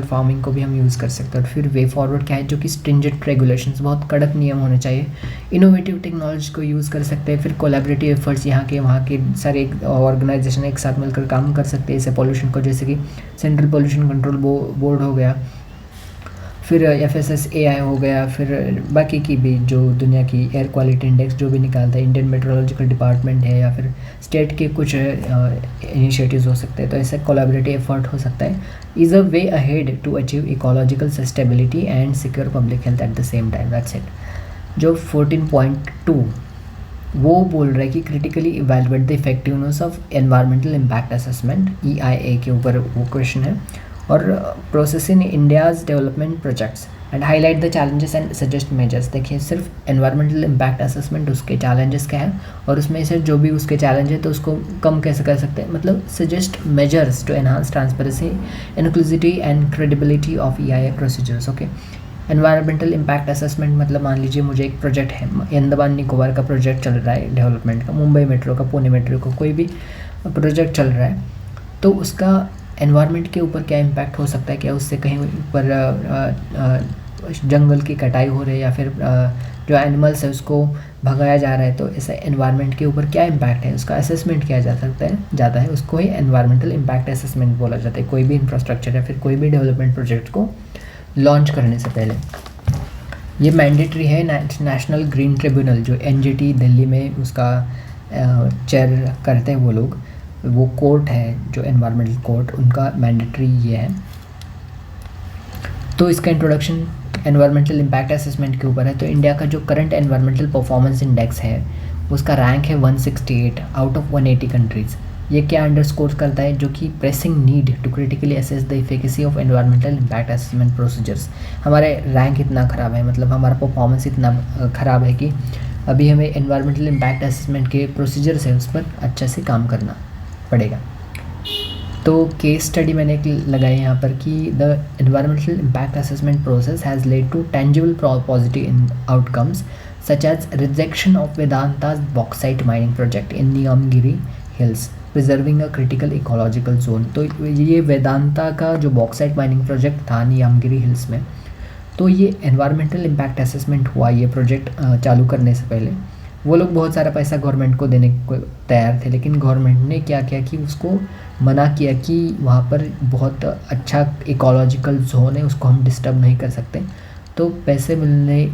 फार्मिंग को भी हम यूज़ कर सकते हैं। और फिर वे फॉरवर्ड क्या है, जो कि स्ट्रिंजेंट रेगुलेशंस, बहुत कड़क नियम होने चाहिए। इनोवेटिव टेक्नोलॉजी को यूज़ कर सकते हैं। फिर कोलैबोरेटिव एफर्ट्स, यहाँ के वहाँ के सारे ऑर्गेनाइजेशन एक साथ मिलकर काम कर सकते हैं इससे पोल्यूशन को, जैसे कि सेंट्रल पोल्यूशन कंट्रोल बोर्ड हो गया, फिर FSSAI हो गया, फिर बाकी की भी जो दुनिया की एयर क्वालिटी इंडेक्स जो भी निकालता है, इंडियन मेट्रोलॉजिकल डिपार्टमेंट है, या फिर स्टेट के कुछ इनिशिएटिव्स हो सकते हैं। तो ऐसे कोलैबोरेटिव एफर्ट हो सकता है। Is a way ahead to achieve ecological sustainability and secure public health at the same time. That's it. जो 14.2 वो बोल रहा है कि critically evaluate the effectiveness of environmental impact assessment, EIA के ऊपर वो क्वेश्चन है, और process in India's development projects and highlight the challenges and suggest measures. देखिए सिर्फ एनवायरमेंटल इम्पैक्ट असेसमेंट, उसके चैलेंजेस क्या है, और उसमें से जो भी उसके चैलेंज है तो उसको कम कैसे कर सकते हैं, मतलब suggest measures to enhance transparency, inclusivity and credibility of EIA procedures. Okay, environmental impact assessment मतलब मान लीजिए मुझे एक प्रोजेक्ट है, अंडमान निकोबार का प्रोजेक्ट चल रहा है डेवलपमेंट का, मुंबई मेट्रो का, पुणे मेट्रो का, कोई भी प्रोजेक्ट चल रहा है, तो उसका एनवायरनमेंट के ऊपर क्या इम्पैक्ट हो सकता है, क्या उससे कहीं पर जंगल की कटाई हो रही है, या फिर जो एनिमल्स है उसको भगाया जा रहा है, तो ऐसे एनवायरनमेंट के ऊपर क्या इम्पैक्ट है उसका असेसमेंट किया जाता है, उसको ही एनवायरमेंटल इम्पैक्ट असेसमेंट बोला जाता है, कोई भी इंफ्रास्ट्रक्चर या फिर कोई भी डेवलपमेंट प्रोजेक्ट को लॉन्च करने से पहले। ये मैंडेटरी है। नेशनल ग्रीन ट्रिब्यूनल जो NGT दिल्ली में उसका चेयर करते हैं वो लोग, वो कोर्ट है जो एनवायरमेंटल कोर्ट, उनका मैंडेटरी ये है। तो इसका इंट्रोडक्शन एनवायरमेंटल इम्पैक्ट असेसमेंट के ऊपर है। तो इंडिया का जो करंट एनवायरमेंटल परफॉर्मेंस इंडेक्स है उसका रैंक है 168 आउट ऑफ 180 कंट्रीज़। ये क्या अंडरस्कोर करता है, जो कि pressing need to critically assess the efficacy of environmental impact assessment procedures. हमारे रैंक इतना ख़राब है, मतलब हमारा परफॉर्मेंस इतना ख़राब है कि अभी हमें एनवायरमेंटल इम्पैक्ट असेसमेंट के प्रोसीजर्स है उस पर अच्छा से काम करना पड़ेगा। तो केस स्टडी मैंने एक लगाई यहाँ पर कि the environmental impact assessment process has led to tangible positive outcomes such as rejection of Vedanta's bauxite mining project in Niyamgiri hills preserving a critical ecological zone. तो ये वेदांता का जो बॉक्साइट माइनिंग प्रोजेक्ट था नियमगिरी हिल्स में, तो ये एनवायरमेंटल इम्पैक्ट असेसमेंट हुआ ये प्रोजेक्ट चालू करने से पहले। वो लोग बहुत सारा पैसा गवर्नमेंट को देने को तैयार थे, लेकिन गवर्नमेंट ने क्या किया कि उसको मना किया कि वहाँ पर बहुत अच्छा इकोलॉजिकल जोन है, उसको हम डिस्टर्ब नहीं कर सकते। तो पैसे मिलने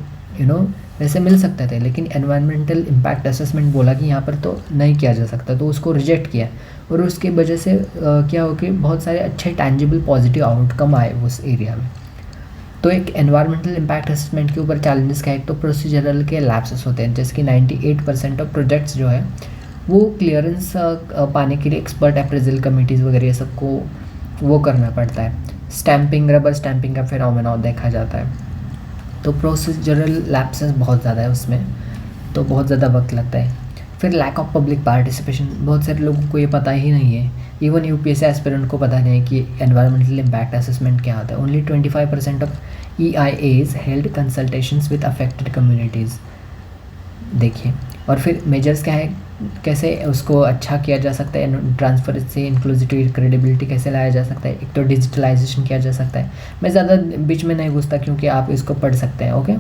पैसे मिल सकते थे, लेकिन एनवायरमेंटल इम्पैक्ट असेसमेंट बोला कि यहाँ पर तो नहीं किया जा सकता, तो उसको रिजेक्ट किया। और उसकी वजह से क्या हो कि बहुत सारे अच्छे टैंजिबल पॉजिटिव आउटकम आए उस एरिया में। तो एक एनवायरमेंटल इम्पैक्ट असेसमेंट के ऊपर चैलेंजेस का एक तो प्रोसीजरल के लैप्सेस होते हैं, जैसे कि 98% ऑफ प्रोजेक्ट्स जो है वो क्लियरेंस पाने के लिए एक्सपर्ट अप्रेजल कमिटीज़ वगैरह सबको वो करना पड़ता है। स्टैंपिंग, रबर स्टैंपिंग का फिनोमेना देखा जाता है। तो प्रोसीजरल लैप्सेस बहुत ज़्यादा है उसमें, तो बहुत ज़्यादा वक्त लगता है। फिर लैक ऑफ पब्लिक पार्टिसिपेशन, बहुत सारे लोगों को ये पता ही नहीं है, इवन UPSC एस्पिरेंट को पता नहीं है कि एनवायरमेंटल इम्पैक्ट असेसमेंट क्या होता है। Only 25% of EIAs held consultations with affected communities. देखिए, और फिर मेजर्स क्या है, कैसे उसको अच्छा किया जा सकता है, ट्रांसपेरेंसी, इंक्लूसिविटी, क्रेडिबिलिटी कैसे लाया जा सकता है। एक तो डिजिटलाइजेशन किया जा सकता है। मैं ज़्यादा बीच में नहीं घुसता क्योंकि आप इसको पढ़ सकते हैं। ओके,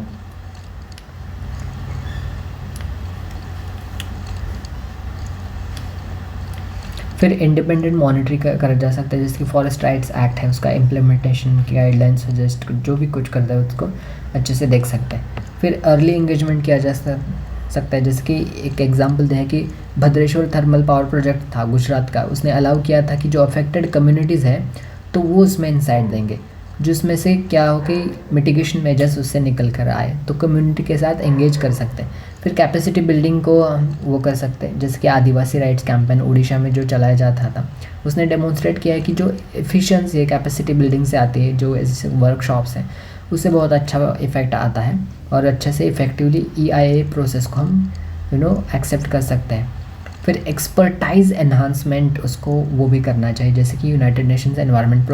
फिर इंडिपेंडेंट मॉनिटरिंग करा जा सकता है, जैसे कि फॉरेस्ट राइट्स एक्ट है उसका इम्प्लीमेंटेशन की गाइडलाइंस सजेस्ट जो भी कुछ करता है उसको अच्छे से देख सकते हैं। फिर अर्ली इंगेजमेंट किया जा सकता है, जैसे कि एक एग्जांपल दें कि भद्रेश्वर थर्मल पावर प्रोजेक्ट था गुजरात का, उसने अलाउ किया था कि जो अफेक्टेड कम्युनिटीज़ है तो वो उसमें इंसाइट देंगे, जिसमें से क्या हो कि मिटिगेशन मेजर्स उससे निकल कर आए, तो कम्युनिटी के साथ एंगेज कर सकते हैं। फिर कैपेसिटी बिल्डिंग को वो कर सकते हैं, जैसे कि आदिवासी राइट्स कैंपेन उड़ीसा में जो चलाया जाता था, उसने डेमोन्स्ट्रेट किया है कि जो एफिशिएंसी है कैपेसिटी बिल्डिंग से आती है, जो ऐसे वर्कशॉप्स हैं उससे बहुत अच्छा इफेक्ट आता है और अच्छे से इफेक्टिवली EIA प्रोसेस को हम एक्सेप्ट कर सकते हैं। फिर एक्सपर्टाइज एनहांसमेंट उसको वो भी करना चाहिए, जैसे कि यूनाइटेड नेशंस एनवायरनमेंट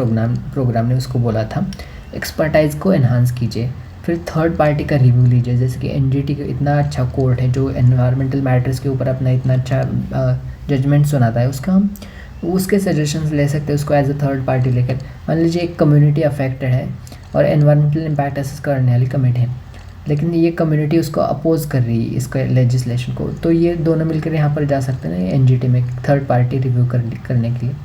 प्रोग्राम ने उसको बोला था, एक्सपर्टाइज को एनहांस कीजिए। फिर थर्ड पार्टी का रिव्यू लीजिए, जैसे कि NGT का इतना अच्छा कोर्ट है जो एनवायरमेंटल मैटर्स के ऊपर अपना इतना अच्छा जजमेंट सुनाता है, उसका हम उसके सजेशंस ले सकते हैं उसको एज अ थर्ड पार्टी लेकर। मान लीजिए एक कम्युनिटी अफेक्टेड है और एनवायरमेंटल इम्पैक्ट असेस करने वाली कमेटी है, लेकिन ये कम्युनिटी उसको अपोज कर रही है इसका लेजिस्लेशन को, तो ये दोनों मिलकर यहाँ पर जा सकते हैं ना NGT में थर्ड पार्टी रिव्यू करने के लिए।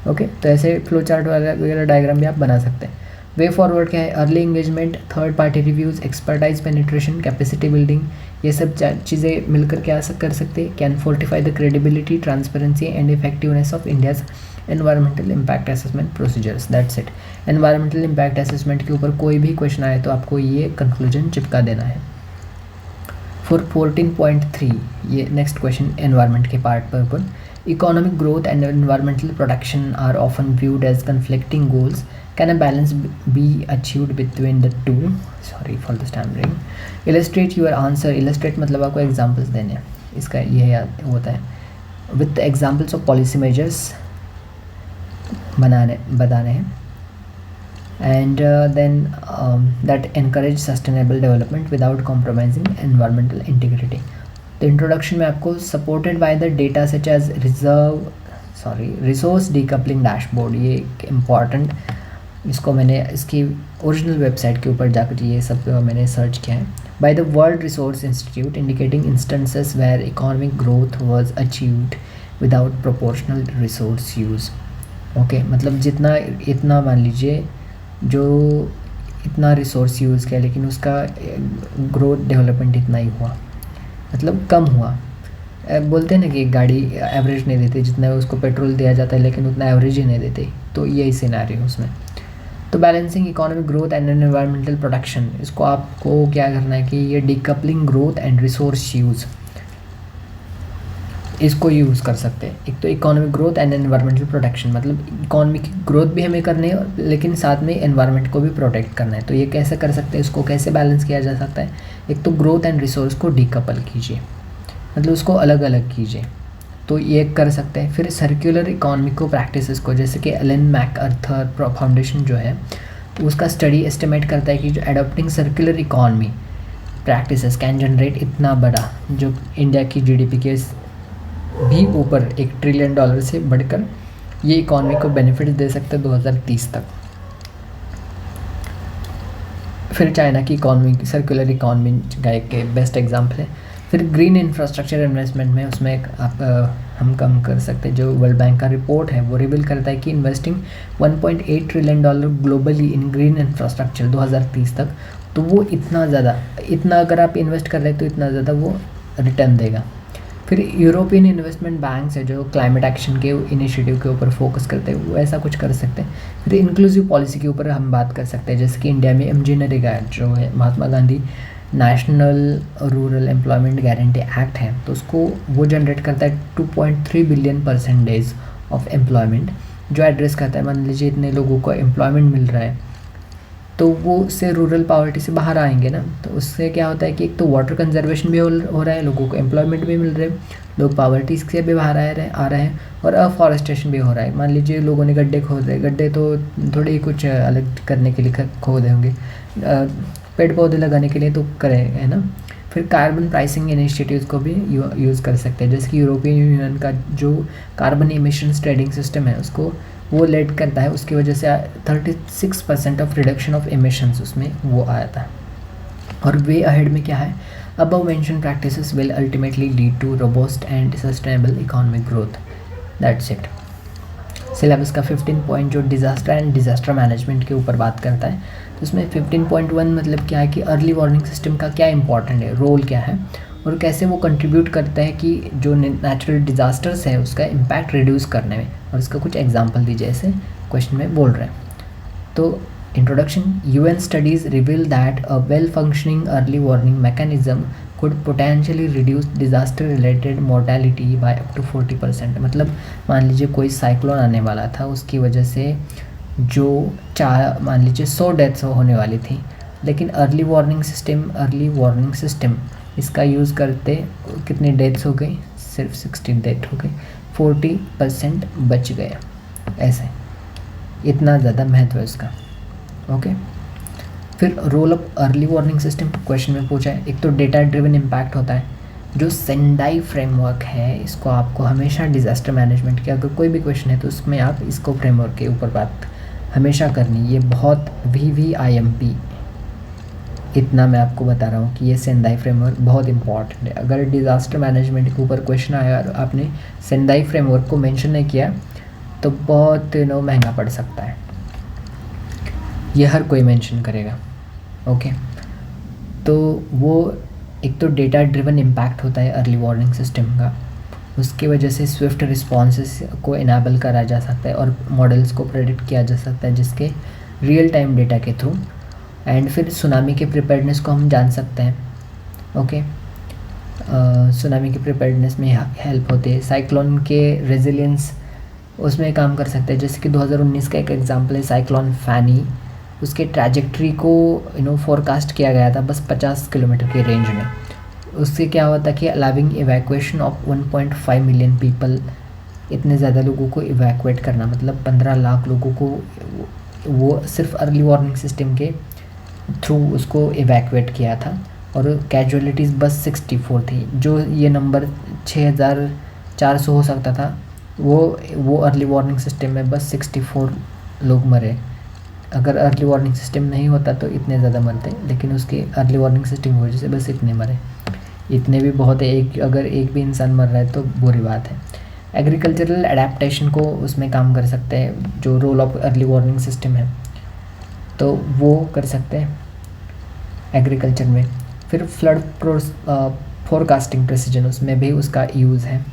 ओके, तो ऐसे फ्लो चार्ट वगैरह डायग्राम भी आप बना सकते हैं। वे फॉरवर्ड क्या है, early engagement, third party reviews, expertise penetration, capacity building, ये सब चीज़ें मिलकर क्या कर सकते हैं, can fortify the credibility, transparency and effectiveness of India's environmental impact assessment procedures. That's it. Environmental impact assessment के ऊपर कोई भी क्वेश्चन आए तो आपको ये कंक्लूजन चिपका देना है। फॉर 14.3 ये नेक्स्ट क्वेश्चन एनवायरमेंट के पार्ट पर ऊपर, economic growth and environmental protection are often viewed as conflicting goals, can a balance be achieved between the two. Sorry for the stammering. Illustrate your answer, illustrate मतलब आपको examples देने हैं, इसका ये याद होता है। With examples of policy measures बताने हैं and then that encourage sustainable development without compromising environmental integrity. तो इंट्रोडक्शन में आपको supported by the data such as resource decoupling dashboard, ये एक इम्पॉर्टेंट, इसको मैंने इसकी ओरिजिनल वेबसाइट के ऊपर जाकर ये सब मैंने सर्च किया है, by the world resource institute indicating instances where economic growth was achieved without proportional resource use. Okay, मतलब जितना इतना मान लीजिए जो इतना रिसोर्स यूज़ किया लेकिन उसका ग्रोथ डेवलपमेंट इतना ही हुआ, मतलब कम हुआ। बोलते हैं ना कि एक गाड़ी एवरेज नहीं देती, जितना उसको पेट्रोल दिया जाता है लेकिन उतना एवरेज ही नहीं देती, तो यही सिनेरियो है उसमें। तो balancing economic growth and environmental protection, इसको आपको क्या करना है कि ये decoupling growth and resource use, इसको यूज़ कर सकते हैं। एक तो economic growth and environmental protection, मतलब इकोनॉमिक ग्रोथ भी हमें करनी है लेकिन साथ में एनवायरनमेंट को भी प्रोटेक्ट करना है। तो ये कैसे कर सकते हैं, इसको कैसे बैलेंस किया जा सकता है? एक तो ग्रोथ एंड रिसोर्स को डीकपल कीजिए, मतलब उसको अलग अलग कीजिए, तो ये कर सकते हैं। फिर सर्कुलर इकोनॉमी को प्रैक्टिसेस को, जैसे कि एलन मैकआर्थर फाउंडेशन जो है उसका स्टडी एस्टिमेट करता है कि जो adopting circular economy practices can generate इतना बड़ा, जो इंडिया की जीडीपी के भी ऊपर $1 ट्रिलियन से बढ़कर ये इकॉनमी को बेनिफिट दे सकते हैं 2030 तक। फिर चाइना की इकॉनमी सर्कुलर इकॉनमी का एक बेस्ट एग्जांपल है। फिर ग्रीन इंफ्रास्ट्रक्चर इन्वेस्टमेंट में उसमें हम कम कर सकते हैं। जो वर्ल्ड बैंक का रिपोर्ट है वो रिवील करता है कि इन्वेस्टिंग $1.8 ट्रिलियन ग्लोबली इन ग्रीन इंफ्रास्ट्रक्चर 2030 तक, तो वो इतना अगर आप इन्वेस्ट कर रहे हैं तो इतना ज़्यादा वो रिटर्न देगा। फिर यूरोपियन इन्वेस्टमेंट बैंक्स है जो क्लाइमेट एक्शन के इनिशिएटिव के ऊपर फोकस करते हैं, वो ऐसा कुछ कर सकते हैं। फिर इंक्लूसिव पॉलिसी के ऊपर हम बात कर सकते हैं, जैसे कि इंडिया में MGNREGA जो है, Mahatma Gandhi national rural employment guarantee act है, तो उसको वो जनरेट करता है 2.3 बिलियन परसेंटेज ऑफ एम्प्लॉयमेंट, जो एड्रेस करता है मान लीजिए इतने लोगों को एम्प्लॉयमेंट मिल रहा है तो वो उससे रूरल पॉवर्टी से बाहर आएंगे ना। तो उससे क्या होता है कि एक तो वाटर कंजर्वेशन भी हो रहा है, लोगों को एम्प्लॉयमेंट भी मिल रहा है, लोग पॉवर्टी से भी बाहर आ रहे हैं, और अफॉरेस्टेशन भी हो रहा है। मान लीजिए लोगों ने गड्ढे खोदे, गड्ढे तो थोड़े ही कुछ अलग करने के लिए खोदे होंगे, पेड़ पौधे लगाने के लिए तो करे है ना। फिर कार्बन प्राइसिंग इनिशिएटिव्स को भी यूज़ कर सकते हैं, जैसे कि यूरोपियन यूनियन का जो कार्बन इमिशंस ट्रेडिंग सिस्टम है उसको वो लेड करता है, उसकी वजह से 36% ऑफ रिडक्शन ऑफ एमिशंस उसमें वो आया था। और वे अहेड में क्या है, above mention practices will ultimately lead to robust and sustainable economic growth, that's it. Syllabus का 15 पॉइंट जो डिज़ास्टर एंड डिज़ास्टर मैनेजमेंट के ऊपर बात करता है, तो उसमें 15.1 मतलब क्या है कि अर्ली वार्निंग सिस्टम का क्या इंपॉर्टेंट है, रोल क्या है और कैसे वो कंट्रीब्यूट करता है कि जो नेचुरल डिज़ास्टर्स है उसका इम्पैक्ट रिड्यूस करने में, और इसका कुछ एग्जांपल दीजिए ऐसे क्वेश्चन में बोल रहे हैं। तो introduction, UN studies reveal that a well functioning early warning mechanism could potentially reduce disaster related mortality by up to 40%। मतलब मान लीजिए कोई साइक्लोन आने वाला था, उसकी वजह से जो मान लीजिए 100 डेथ्स होने वाली थी, लेकिन अर्ली वार्निंग सिस्टम इसका यूज़ करते कितनी डेथ्स हो गई, सिर्फ 60 डेथ हो गई, 40% बच गया। ऐसे इतना ज़्यादा महत्व है इसका। ओके, फिर role of early warning system question में पूछा है। एक तो डेटा ड्रिवन इम्पैक्ट होता है, जो सेंडाई फ्रेमवर्क है इसको आपको हमेशा डिज़ास्टर मैनेजमेंट के अगर कोई भी क्वेश्चन है तो उसमें आप इसको फ्रेमवर्क के ऊपर बात हमेशा करनी। ये बहुत VVIMP, इतना मैं आपको बता रहा हूँ कि ये सेंदाई फ्रेमवर्क बहुत इंपॉर्टेंट है। अगर डिज़ास्टर मैनेजमेंट के ऊपर क्वेश्चन आया और आपने सेंदाई फ्रेमवर्क को मेंशन नहीं किया तो बहुत महंगा पड़ सकता है, ये हर कोई मेंशन करेगा। ओके, तो वो एक तो डेटा ड्रिवन इम्पैक्ट होता है अर्ली वार्निंग सिस्टम का, उसकी वजह से स्विफ्ट रिस्पॉन्सेस को इनेबल करा जा सकता है और मॉडल्स को प्रेडिक्ट किया जा सकता है जिसके रियल टाइम डेटा के थ्रू। एंड फिर सुनामी के प्रिपेयर्डनेस को हम जान सकते हैं। ओके, सुनामी के प्रिपेयर्डनेस में हेल्प होती है। साइक्लोन के रेजिलियंस उसमें काम कर सकते हैं, जैसे कि 2019 का एक एग्जांपल है साइक्लोन फैनी। उसके ट्रैजेक्टरी को फोरकास्ट किया गया था बस 50 किलोमीटर के रेंज में। उससे क्या हुआ था कि allowing evacuation of 1.5 million people, इतने ज़्यादा लोगों को इवैक्यूएट करना, मतलब 15 लाख लोगों को वो सिर्फ अर्ली वार्निंग सिस्टम के थ्रू उसको इवैक्यूएट किया था, और कैजुअलिटीज़ बस 64 थी। जो ये नंबर 6400 हो सकता था, वो अर्ली वार्निंग सिस्टम में बस 64 लोग मरे। अगर अर्ली वार्निंग सिस्टम नहीं होता तो इतने ज़्यादा मरते, लेकिन उसके अर्ली वार्निंग सिस्टम की वजह से बस इतने मरे। इतने भी बहुत है, अगर एक भी इंसान मर रहा है तो बुरी बात है। एग्रीकल्चरल एडेप्टेशन को उसमें काम कर सकते हैं, जो role of early warning system है तो वो कर सकते हैं एग्रीकल्चर में। फिर फ्लड फोरकास्टिंग प्रेसिजन, उसमें भी उसका यूज़ है,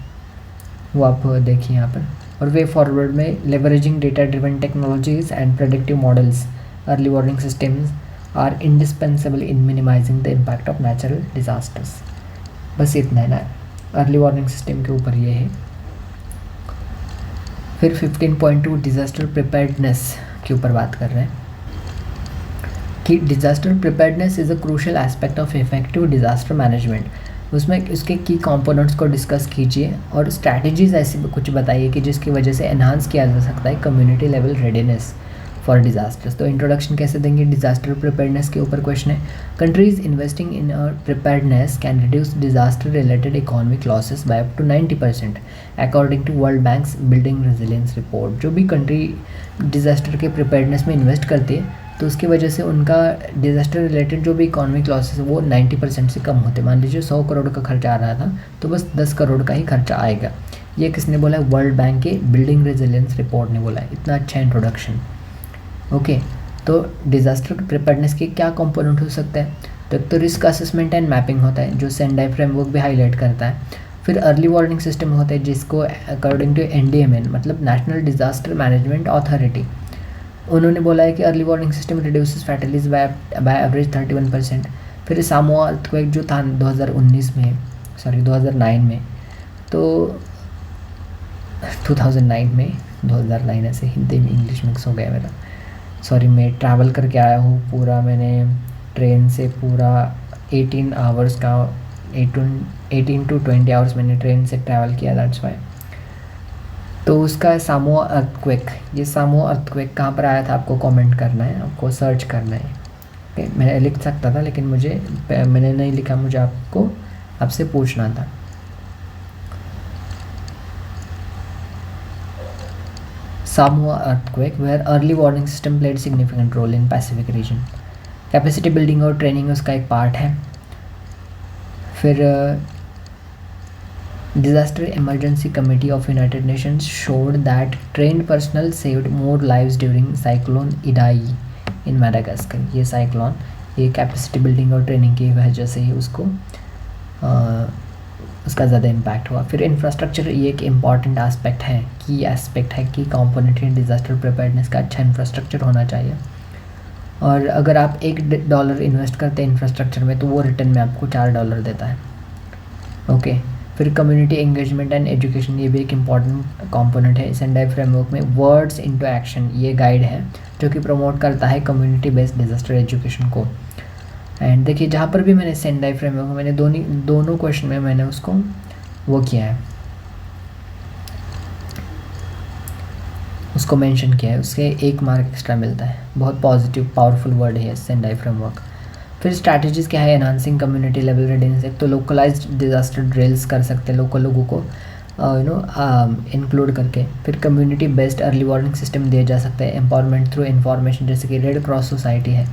वो आप देखिए यहाँ पर। और वे फॉरवर्ड में leveraging data driven technologies and predictive models, early warning systems are indispensable in minimising the impact of natural disasters. बस इतना है ना, अर्ली वार्निंग सिस्टम के ऊपर ये है। फिर 15.2 डिज़ास्टर प्रिपेयर्डनेस के ऊपर बात कर रहे हैं कि disaster preparedness is a crucial aspect of effective disaster management. उसमें उसके की कंपोनेंट्स को डिस्कस कीजिए और स्ट्रैटेजीज ऐसी कुछ बताइए कि जिसकी वजह से एनहांस किया जा सकता है community level readiness for disasters. तो इंट्रोडक्शन कैसे देंगे, डिज़ास्टर प्रिपेयर्डनेस के ऊपर क्वेश्चन है। Countries investing in preparedness can reduce disaster related economic losses by up to 90% according to world bank's building resilience report. जो भी कंट्री डिज़ास्टर के preparedness में इन्वेस्ट करती है तो उसकी वजह से उनका डिज़ास्टर रिलेटेड जो भी इकोनॉमिक लॉसेस है वो 90% से कम होते। मान लीजिए 100 करोड़ का खर्चा आ रहा था तो बस 10 करोड़ का ही खर्चा आएगा। ये किसने बोला है, वर्ल्ड बैंक के बिल्डिंग रेजिलियंस रिपोर्ट ने बोला है। इतना अच्छा इंट्रोडक्शन। ओके, तो डिज़ास्टर प्रिपेयर्डनेस के क्या कंपोनेंट हो सकता है, तो एक तो रिस्क असेसमेंट एंड मैपिंग होता है जो सेंडाई फ्रेमवर्क भी हाईलाइट करता है। फिर अर्ली वार्निंग सिस्टम होता है जिसको अकॉर्डिंग टू NDMN मतलब नेशनल डिज़ास्टर मैनेजमेंट अथॉरिटी, उन्होंने बोला है कि early warning system reduces fatalities by average 31%। फिर सामोआ अर्थक्वेक जो था 2009 में, तो 2009 में 2009 ऐसे हिंदी में इंग्लिश मिक्स हो गया मेरा, सॉरी। मैं ट्रैवल करके आया हूँ पूरा, मैंने ट्रेन से पूरा 18 आवर्स का 18 to 20 आवर्स मैंने ट्रेन से ट्रैवल किया, दैट्स वाई। तो उसका सामोआ अर्थक्वेक, ये सामोआ अर्थक्वेक कहाँ पर आया था आपको कमेंट करना है, आपको सर्च करना है। ओके, मैं लिख सकता था लेकिन मैंने नहीं लिखा, मुझे आपसे पूछना था। Samoa earthquake where early warning system played significant role in Pacific region. Capacity building और ट्रेनिंग उसका एक पार्ट है। फिर disaster emergency committee of United Nations showed that trained personnel saved more lives during cyclone Idai in Madagascar। ये cyclone, ये capacity building और training की वजह से ही उसका ज़्यादा इम्पैक्ट हुआ। फिर इंफ्रास्ट्रक्चर, ये एक इम्पॉर्टेंट एस्पेक्ट है, की एस्पेक्ट है कि कंपोनेंट है डिज़ास्टर प्रिपेयर्डनेस का, अच्छा इंफ्रास्ट्रक्चर होना चाहिए। और अगर आप $1 इन्वेस्ट करते हैं इंफ्रास्ट्रक्चर में तो वो रिटर्न में आपको $4 देता है। ओके, फिर कम्युनिटी एंगेजमेंट एंड एजुकेशन, ये भी एक इम्पॉर्टेंट कंपोनेंट है सेंडाई फ्रेमवर्क में। वर्ड्स इनटू एक्शन, ये गाइड है जो कि प्रमोट करता है कम्युनिटी बेस्ड डिज़ास्टर एजुकेशन को। एंड देखिए जहाँ पर भी मैंने सेंडाई फ्रेमवर्क में मैंने दोनों क्वेश्चन में मैंने उसको वो किया है, उसको मेंशन किया है, उसके 1 मार्क एक्स्ट्रा मिलता है। बहुत पॉजिटिव पावरफुल वर्ड है सेंडाई फ्रेमवर्क। फिर स्ट्रैटेजीज़ क्या है, एनहांसिंग कम्युनिटी लेवल रेडीनेस। एक तो लोकलाइज्ड डिज़ास्टर ड्रिल्स कर सकते हैं, लोकल लोगों को इंक्लूड करके। फिर community based early warning system दिया जा सकता है, एम्पावरमेंट थ्रू इन्फॉर्मेशन, जैसे कि रेड क्रॉस सोसाइटी है।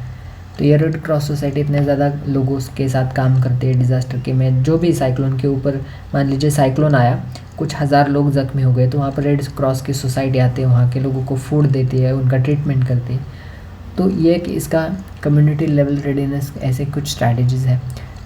तो ये रेड क्रॉस सोसाइटी इतने ज़्यादा लोगों के साथ काम करती है डिज़ास्टर के में, जो भी साइक्लोन के ऊपर, मान लीजिए साइक्लोन आया, कुछ हज़ार लोग ज़ख्मी हो गए, तो वहाँ पर रेड क्रॉस की सोसाइटी आती है, वहाँ के लोगों को फूड देती है, उनका ट्रीटमेंट करती है। तो ये कि इसका कम्युनिटी लेवल रेडीनेस, ऐसे कुछ स्ट्रैटेजीज़ है।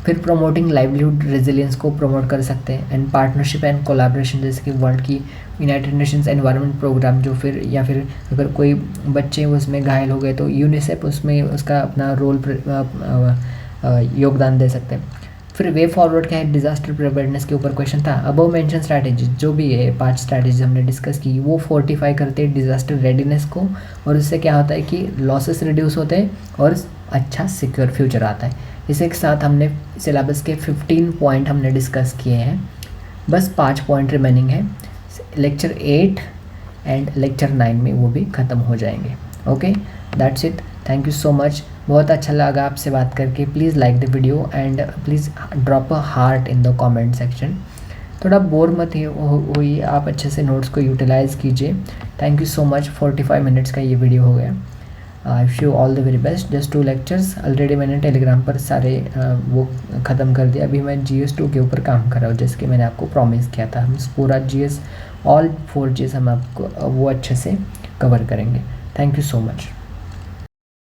फिर प्रमोटिंग लाइवलीहुड रेजिलियंस को प्रमोट कर सकते हैं। एंड पार्टनरशिप एंड कोलैबोरेशन, जैसे कि वर्ल्ड की यूनाइटेड नेशंस एनवायरनमेंट प्रोग्राम, जो फिर या फिर अगर कोई बच्चे उसमें घायल हो गए तो यूनिसेफ उसमें उसका अपना रोल योगदान दे सकते हैं। फिर वे फॉरवर्ड क्या है डिज़ास्टर प्रिपेयर्डनेस के ऊपर क्वेश्चन था। अबव मेंशन स्ट्रैटेजी, जो भी है 5 स्ट्रैटेजी हमने डिस्कस की, वो फोर्टिफाई करते हैं डिज़ास्टर रेडीनेस को, और इससे क्या होता है कि लॉसेस रिड्यूस होते हैं और अच्छा सिक्योर फ्यूचर आता है। इसी के साथ हमने सिलेबस के 15 पॉइंट हमने डिस्कस किए हैं, बस 5 पॉइंट रिमेनिंग है। लेक्चर 8 एंड लेक्चर 9 में वो भी ख़त्म हो जाएंगे। Okay, that's it, thank you so much. बहुत अच्छा लगा आपसे बात करके। Please like the video and please drop a heart in the comment section. थोड़ा बोर मत हुई, आप अच्छे से नोट्स को यूटिलाइज़ कीजिए। Thank you so much. 45 minutes का ये वीडियो हो गया। आई wish you all the very best. Just 2 lectures already मैंने टेलीग्राम पर सारे वो ख़त्म कर दिया। अभी मैं GS2 के ऊपर काम कर रहा हूँ, जैसे कि मैंने आपको प्रॉमिस किया था। हम पूरा GS ऑल 4 Gs हम आपको वो अच्छे से कवर करेंगे। Thank you so much.